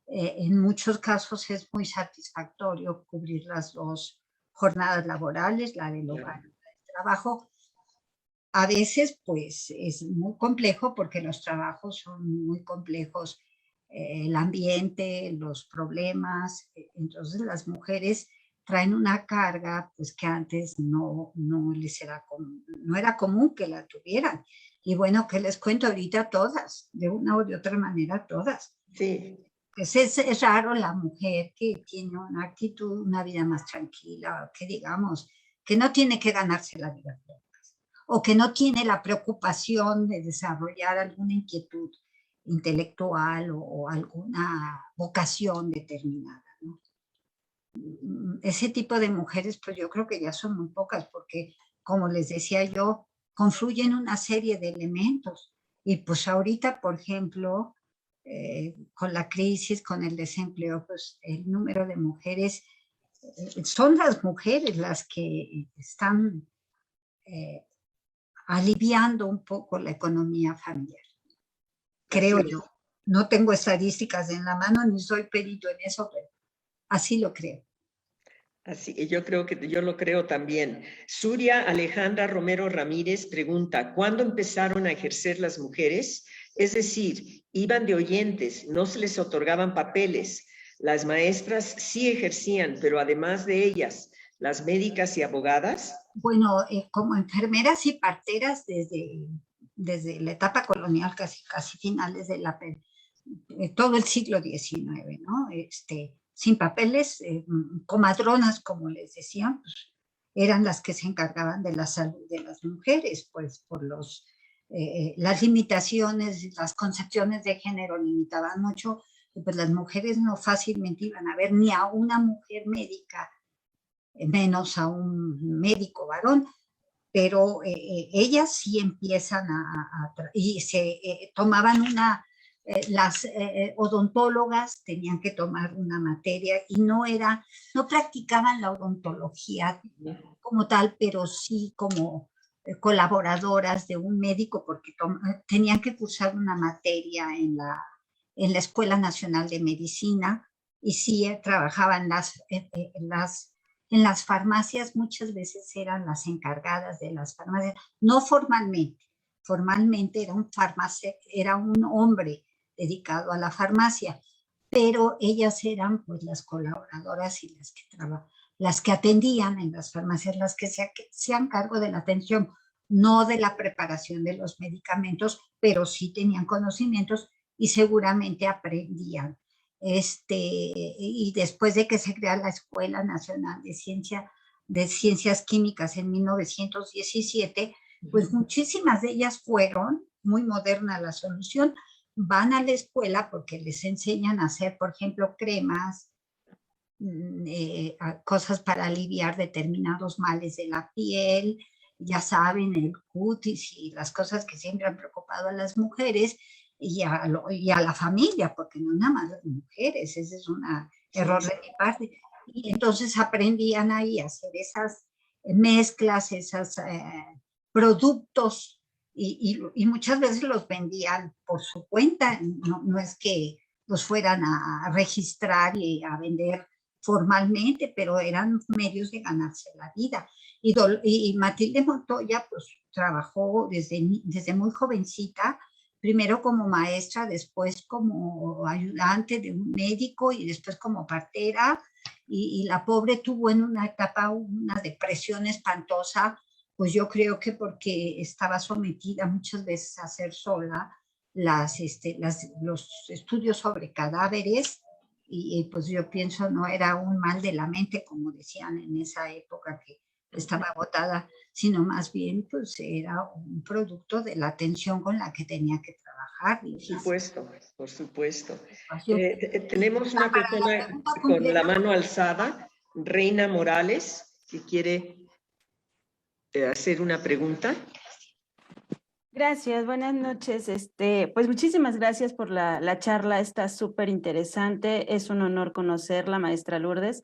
Speaker 2: En muchos casos es muy satisfactorio cubrir las dos jornadas laborales, la del hogar y la del trabajo. A veces, pues, es muy complejo porque los trabajos son muy complejos, el ambiente, los problemas. Entonces, las mujeres traen una carga, pues, que antes no era común que la tuvieran. Y bueno, ¿qué les cuento ahorita? Todas, de una o de otra manera, todas.
Speaker 1: Sí.
Speaker 2: Pues es raro la mujer que tiene una actitud, una vida más tranquila, que digamos, que no tiene que ganarse la vida, o que no tiene la preocupación de desarrollar alguna inquietud intelectual o alguna vocación determinada, ¿no? Ese tipo de mujeres, pues yo creo que ya son muy pocas, porque como les decía yo, confluyen una serie de elementos. Y pues ahorita, por ejemplo, con la crisis, con el desempleo, pues el número de mujeres, son las mujeres las que están aliviando un poco la economía familiar, creo yo. No tengo estadísticas en la mano, ni soy perito en eso, pero así lo creo.
Speaker 1: Así, yo lo creo también. Suria Alejandra Romero Ramírez pregunta, ¿cuándo empezaron a ejercer las mujeres? Es decir, iban de oyentes, no se les otorgaban papeles. Las maestras sí ejercían, pero además de ellas, las médicas y abogadas.
Speaker 2: Bueno, como enfermeras y parteras desde la etapa colonial, casi finales de todo el siglo XIX, ¿no? Sin papeles, comadronas, como les decían, pues, eran las que se encargaban de la salud de las mujeres, pues por las limitaciones, las concepciones de género limitaban mucho, pues las mujeres no fácilmente iban a ver ni a una mujer médica, menos a un médico varón, pero ellas sí empiezan y se tomaban las odontólogas tenían que tomar una materia y no practicaban la odontología como tal, pero sí como colaboradoras de un médico, porque tenían que cursar una materia en la Escuela Nacional de Medicina, y sí trabajaban en las farmacias. Muchas veces eran las encargadas de las farmacias, no formalmente. Formalmente era un hombre dedicado a la farmacia, pero ellas eran pues las colaboradoras y las que atendían en las farmacias, las que se hacían cargo de la atención, no de la preparación de los medicamentos, pero sí tenían conocimientos y seguramente aprendían. Y después de que se crea la Escuela Nacional de Ciencias Químicas en 1917, pues muchísimas de ellas fueron, muy moderna la solución, van a la escuela porque les enseñan a hacer, por ejemplo, cremas, cosas para aliviar determinados males de la piel, ya saben, el cutis y las cosas que siempre han preocupado a las mujeres y a la familia, porque no nada más las mujeres, ese es un error de mi parte. Y entonces aprendían ahí a hacer esas mezclas, esos productos, y muchas veces los vendían por su cuenta, no es que los fueran a registrar y a vender formalmente, pero eran medios de ganarse la vida. Y Matilde Montoya pues trabajó desde muy jovencita, primero como maestra, después como ayudante de un médico y después como partera, y la pobre tuvo en una etapa una depresión espantosa, pues yo creo que porque estaba sometida muchas veces a hacer sola los estudios sobre cadáveres, y pues yo pienso no era un mal de la mente, como decían en esa época que estaba agotada, sino más bien pues era un producto de la tensión con la que tenía que trabajar.
Speaker 1: Por supuesto, por supuesto.
Speaker 2: Yo,
Speaker 1: Tenemos una persona con la mano alzada, Reina Morales, que quiere hacer una pregunta.
Speaker 4: Gracias, buenas noches. Pues muchísimas gracias por la charla, está súper interesante. Es un honor conocerla, maestra Lourdes.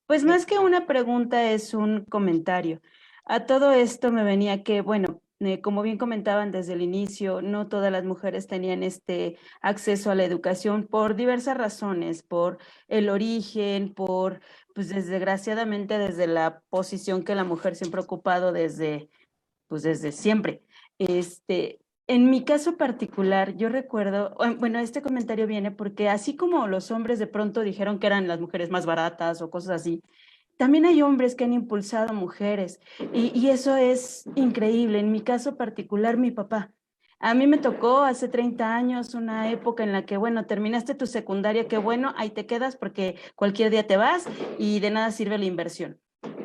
Speaker 4: Pues más que una pregunta, es un comentario. A todo esto me venía que, bueno, como bien comentaban desde el inicio, no todas las mujeres tenían este acceso a la educación por diversas razones, por el origen, pues desgraciadamente desde la posición que la mujer siempre ha ocupado desde siempre. En mi caso particular, yo recuerdo, bueno, este comentario viene porque así como los hombres de pronto dijeron que eran las mujeres más baratas o cosas así, también hay hombres que han impulsado a mujeres y eso es increíble. En mi caso particular, mi papá. A mí me tocó hace 30 años una época en la que, bueno, terminaste tu secundaria, qué bueno, ahí te quedas porque cualquier día te vas y de nada sirve la inversión.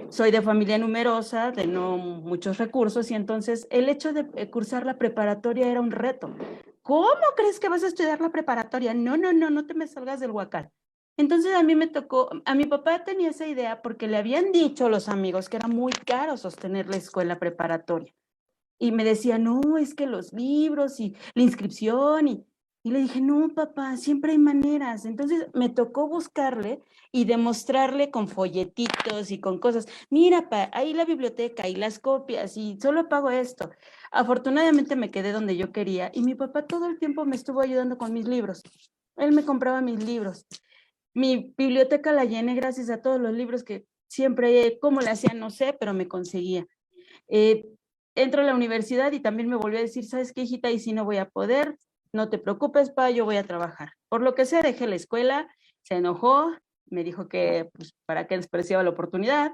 Speaker 4: Soy de familia numerosa, de no muchos recursos, y entonces el hecho de cursar la preparatoria era un reto. ¿Cómo crees que vas a estudiar la preparatoria? No, no, no, no te me salgas del huacal. Entonces a mí me tocó, a mi papá tenía esa idea porque le habían dicho los amigos que era muy caro sostener la escuela preparatoria. Y me decía, no, es que los libros y la inscripción y le dije, no, papá, siempre hay maneras. Entonces me tocó buscarle y demostrarle con folletitos y con cosas. Mira, pa, ahí la biblioteca y las copias y solo pago esto. Afortunadamente me quedé donde yo quería y mi papá todo el tiempo me estuvo ayudando con mis libros. Él me compraba mis libros. Mi biblioteca la llené gracias a todos los libros que siempre, cómo le hacía, no sé, pero me conseguía. Entro a la universidad y también me volvió a decir, ¿sabes qué, hijita? Y si no voy a poder, no te preocupes, pa, yo voy a trabajar. Por lo que sea, dejé la escuela, se enojó, me dijo que, pues, para qué despreciaba la oportunidad.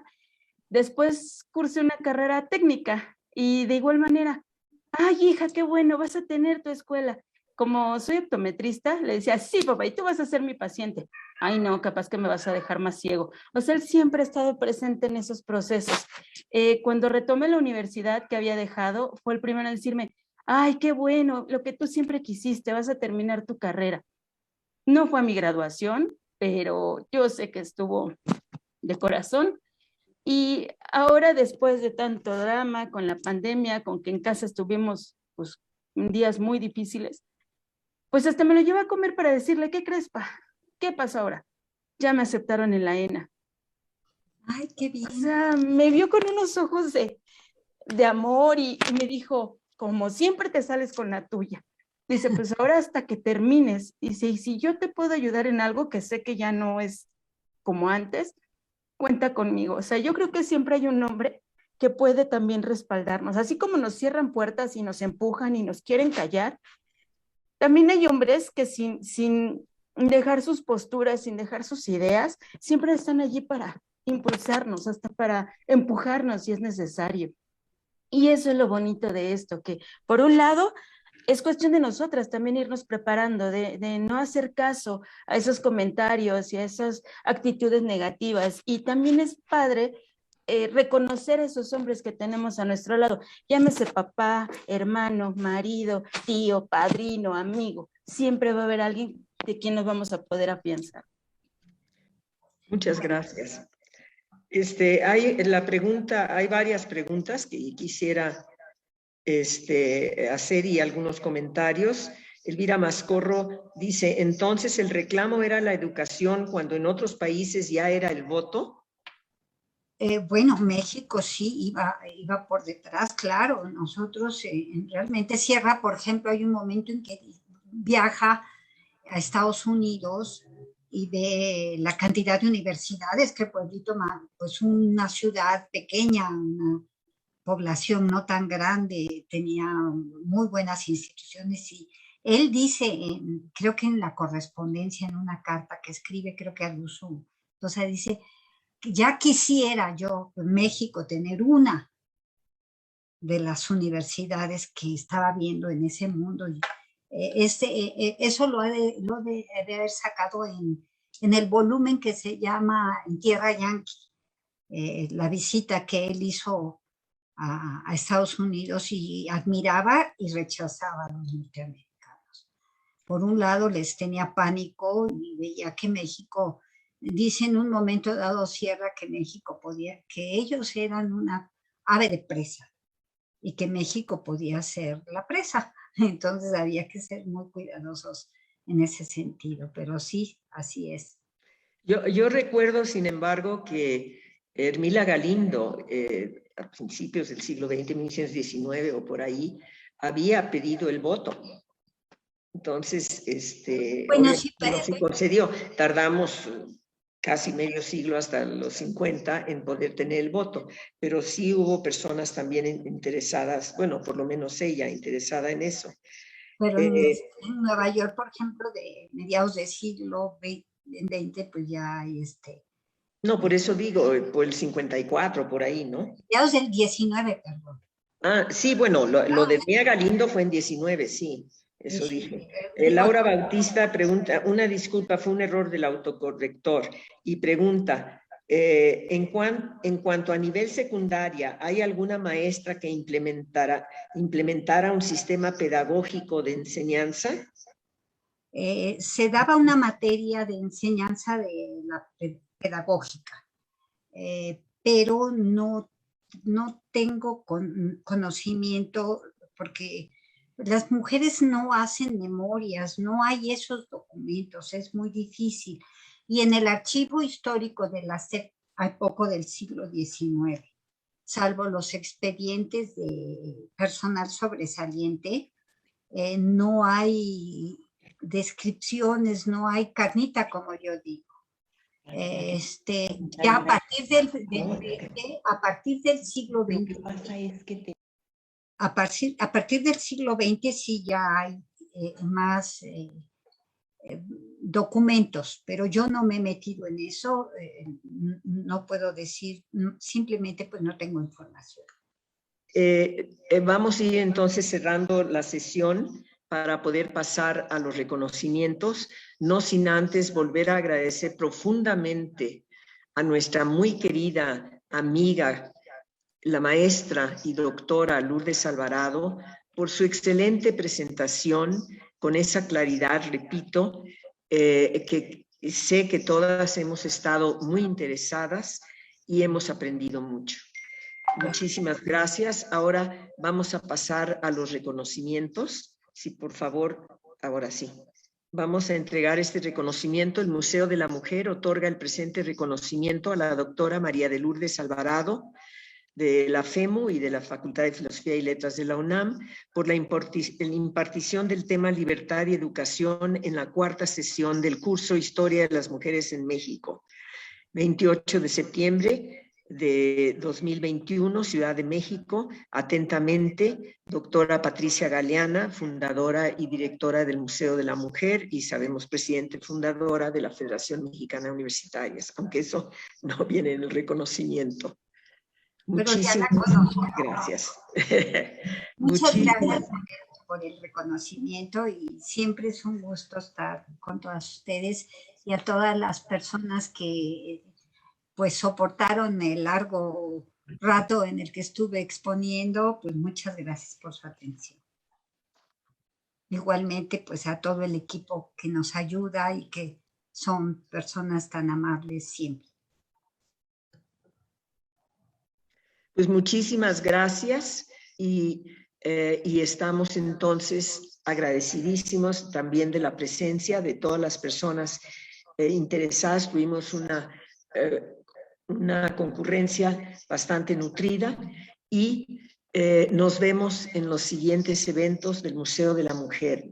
Speaker 4: Después cursé una carrera técnica y de igual manera, ay, hija, qué bueno, vas a tener tu escuela. Como soy optometrista, le decía, sí, papá, y tú vas a ser mi paciente. Ay, no, capaz que me vas a dejar más ciego. O sea, él siempre ha estado presente en esos procesos. Cuando retomé la universidad que había dejado, fue el primero en decirme, ay, qué bueno, lo que tú siempre quisiste, vas a terminar tu carrera. No fue a mi graduación, pero yo sé que estuvo de corazón. Y ahora, después de tanto drama con la pandemia, con que en casa estuvimos pues días muy difíciles, pues hasta me lo llevo a comer para decirle, ¿qué crees, pa? ¿Qué pasa ahora? Ya me aceptaron en la ENA.
Speaker 2: Ay, qué bien.
Speaker 4: O sea, me vio con unos ojos de amor y me dijo, como siempre te sales con la tuya. Dice, pues ahora hasta que termines. Dice, y si yo te puedo ayudar en algo que sé que ya no es como antes, cuenta conmigo. O sea, yo creo que siempre hay un hombre que puede también respaldarnos. Así como nos cierran puertas y nos empujan y nos quieren callar, también hay hombres que sin dejar sus posturas, sin dejar sus ideas, siempre están allí para impulsarnos, hasta para empujarnos si es necesario. Y eso es lo bonito de esto, que por un lado es cuestión de nosotras también irnos preparando, de no hacer caso a esos comentarios y a esas actitudes negativas. Y también es padre reconocer a esos hombres que tenemos a nuestro lado, llámese papá, hermano, marido, tío, padrino, amigo. Siempre va a haber alguien de quien nos vamos a poder afianzar.
Speaker 1: Muchas gracias. Hay varias preguntas que quisiera hacer y algunos comentarios. Elvira Mascorro dice, entonces el reclamo era la educación cuando en otros países ya era el voto.
Speaker 2: Bueno, México sí iba por detrás, claro. Nosotros realmente Sierra, por ejemplo, hay un momento en que viaja a Estados Unidos y ve la cantidad de universidades que Pueblito, pues una ciudad pequeña, una población no tan grande, tenía muy buenas instituciones y él dice, creo que en la correspondencia, en una carta que escribe, creo que a Luzú, entonces dice, ya quisiera yo en México tener una de las universidades que estaba viendo en ese mundo. Eso lo de haber sacado en el volumen que se llama En Tierra Yanqui, la visita que él hizo a Estados Unidos y admiraba y rechazaba a los norteamericanos. Por un lado les tenía pánico y veía que México, dice en un momento dado Sierra que México podía, que ellos eran una ave de presa y que México podía ser la presa. Entonces había que ser muy cuidadosos en ese sentido, pero sí, así es.
Speaker 1: Yo recuerdo, sin embargo, que Ermila Galindo, a principios del siglo XX, 1919 o por ahí, había pedido el voto. Entonces,
Speaker 2: bueno, sí,
Speaker 1: no se concedió. Tardamos casi medio siglo hasta los 50 en poder tener el voto, pero sí hubo personas también interesadas, bueno, por lo menos ella interesada en eso.
Speaker 2: Pero en Nueva York, por ejemplo, de mediados del siglo XX, pues ya hay
Speaker 1: No, por eso digo, por el 54, por ahí, ¿no?
Speaker 2: Mediados del 19, perdón.
Speaker 1: Ah, sí, bueno, lo de Mía Galindo fue en 19, sí, eso dije. Laura Bautista pregunta, una disculpa, fue un error del autocorrector, y pregunta, en cuanto a nivel secundaria, ¿hay alguna maestra que implementara un sistema pedagógico de enseñanza?
Speaker 2: Se daba una materia de enseñanza de la pedagógica, pero no tengo conocimiento porque las mujeres no hacen memorias, no hay esos documentos, es muy difícil. Y en el archivo histórico de la SEP hay poco del siglo XIX, salvo los expedientes de personal sobresaliente, no hay descripciones, no hay carnita, como yo digo. Ya a partir del siglo XX, a partir del siglo XX sí ya hay más documentos, pero yo no me he metido en eso, no puedo decir, simplemente pues no tengo información.
Speaker 1: Vamos a ir entonces cerrando la sesión para poder pasar a los reconocimientos, no sin antes volver a agradecer profundamente a nuestra muy querida amiga, la maestra y doctora Lourdes Alvarado, por su excelente presentación, con esa claridad, repito, que sé que todas hemos estado muy interesadas y hemos aprendido mucho. Muchísimas gracias. Ahora vamos a pasar a los reconocimientos. Sí, por favor, ahora sí. Vamos a entregar este reconocimiento. El Museo de la Mujer otorga el presente reconocimiento a la doctora María de Lourdes Alvarado, de la FEMU y de la Facultad de Filosofía y Letras de la UNAM, por la impartición del tema Libertad y Educación en la 4ª sesión del curso Historia de las Mujeres en México. 28 de septiembre de 2021, Ciudad de México. Atentamente, doctora Patricia Galeana, fundadora y directora del Museo de la Mujer y, sabemos, presidente fundadora de la Federación Mexicana de Universitarias, aunque eso no viene en el reconocimiento. Muchísimas gracias.
Speaker 2: Muchas gracias por el reconocimiento y siempre es un gusto estar con todas ustedes y a todas las personas que pues soportaron el largo rato en el que estuve exponiendo, pues muchas gracias por su atención. Igualmente, pues a todo el equipo que nos ayuda y que son personas tan amables siempre.
Speaker 1: Pues muchísimas gracias y estamos entonces agradecidísimos también de la presencia de todas las personas interesadas. Tuvimos una concurrencia bastante nutrida y nos vemos en los siguientes eventos del Museo de la Mujer.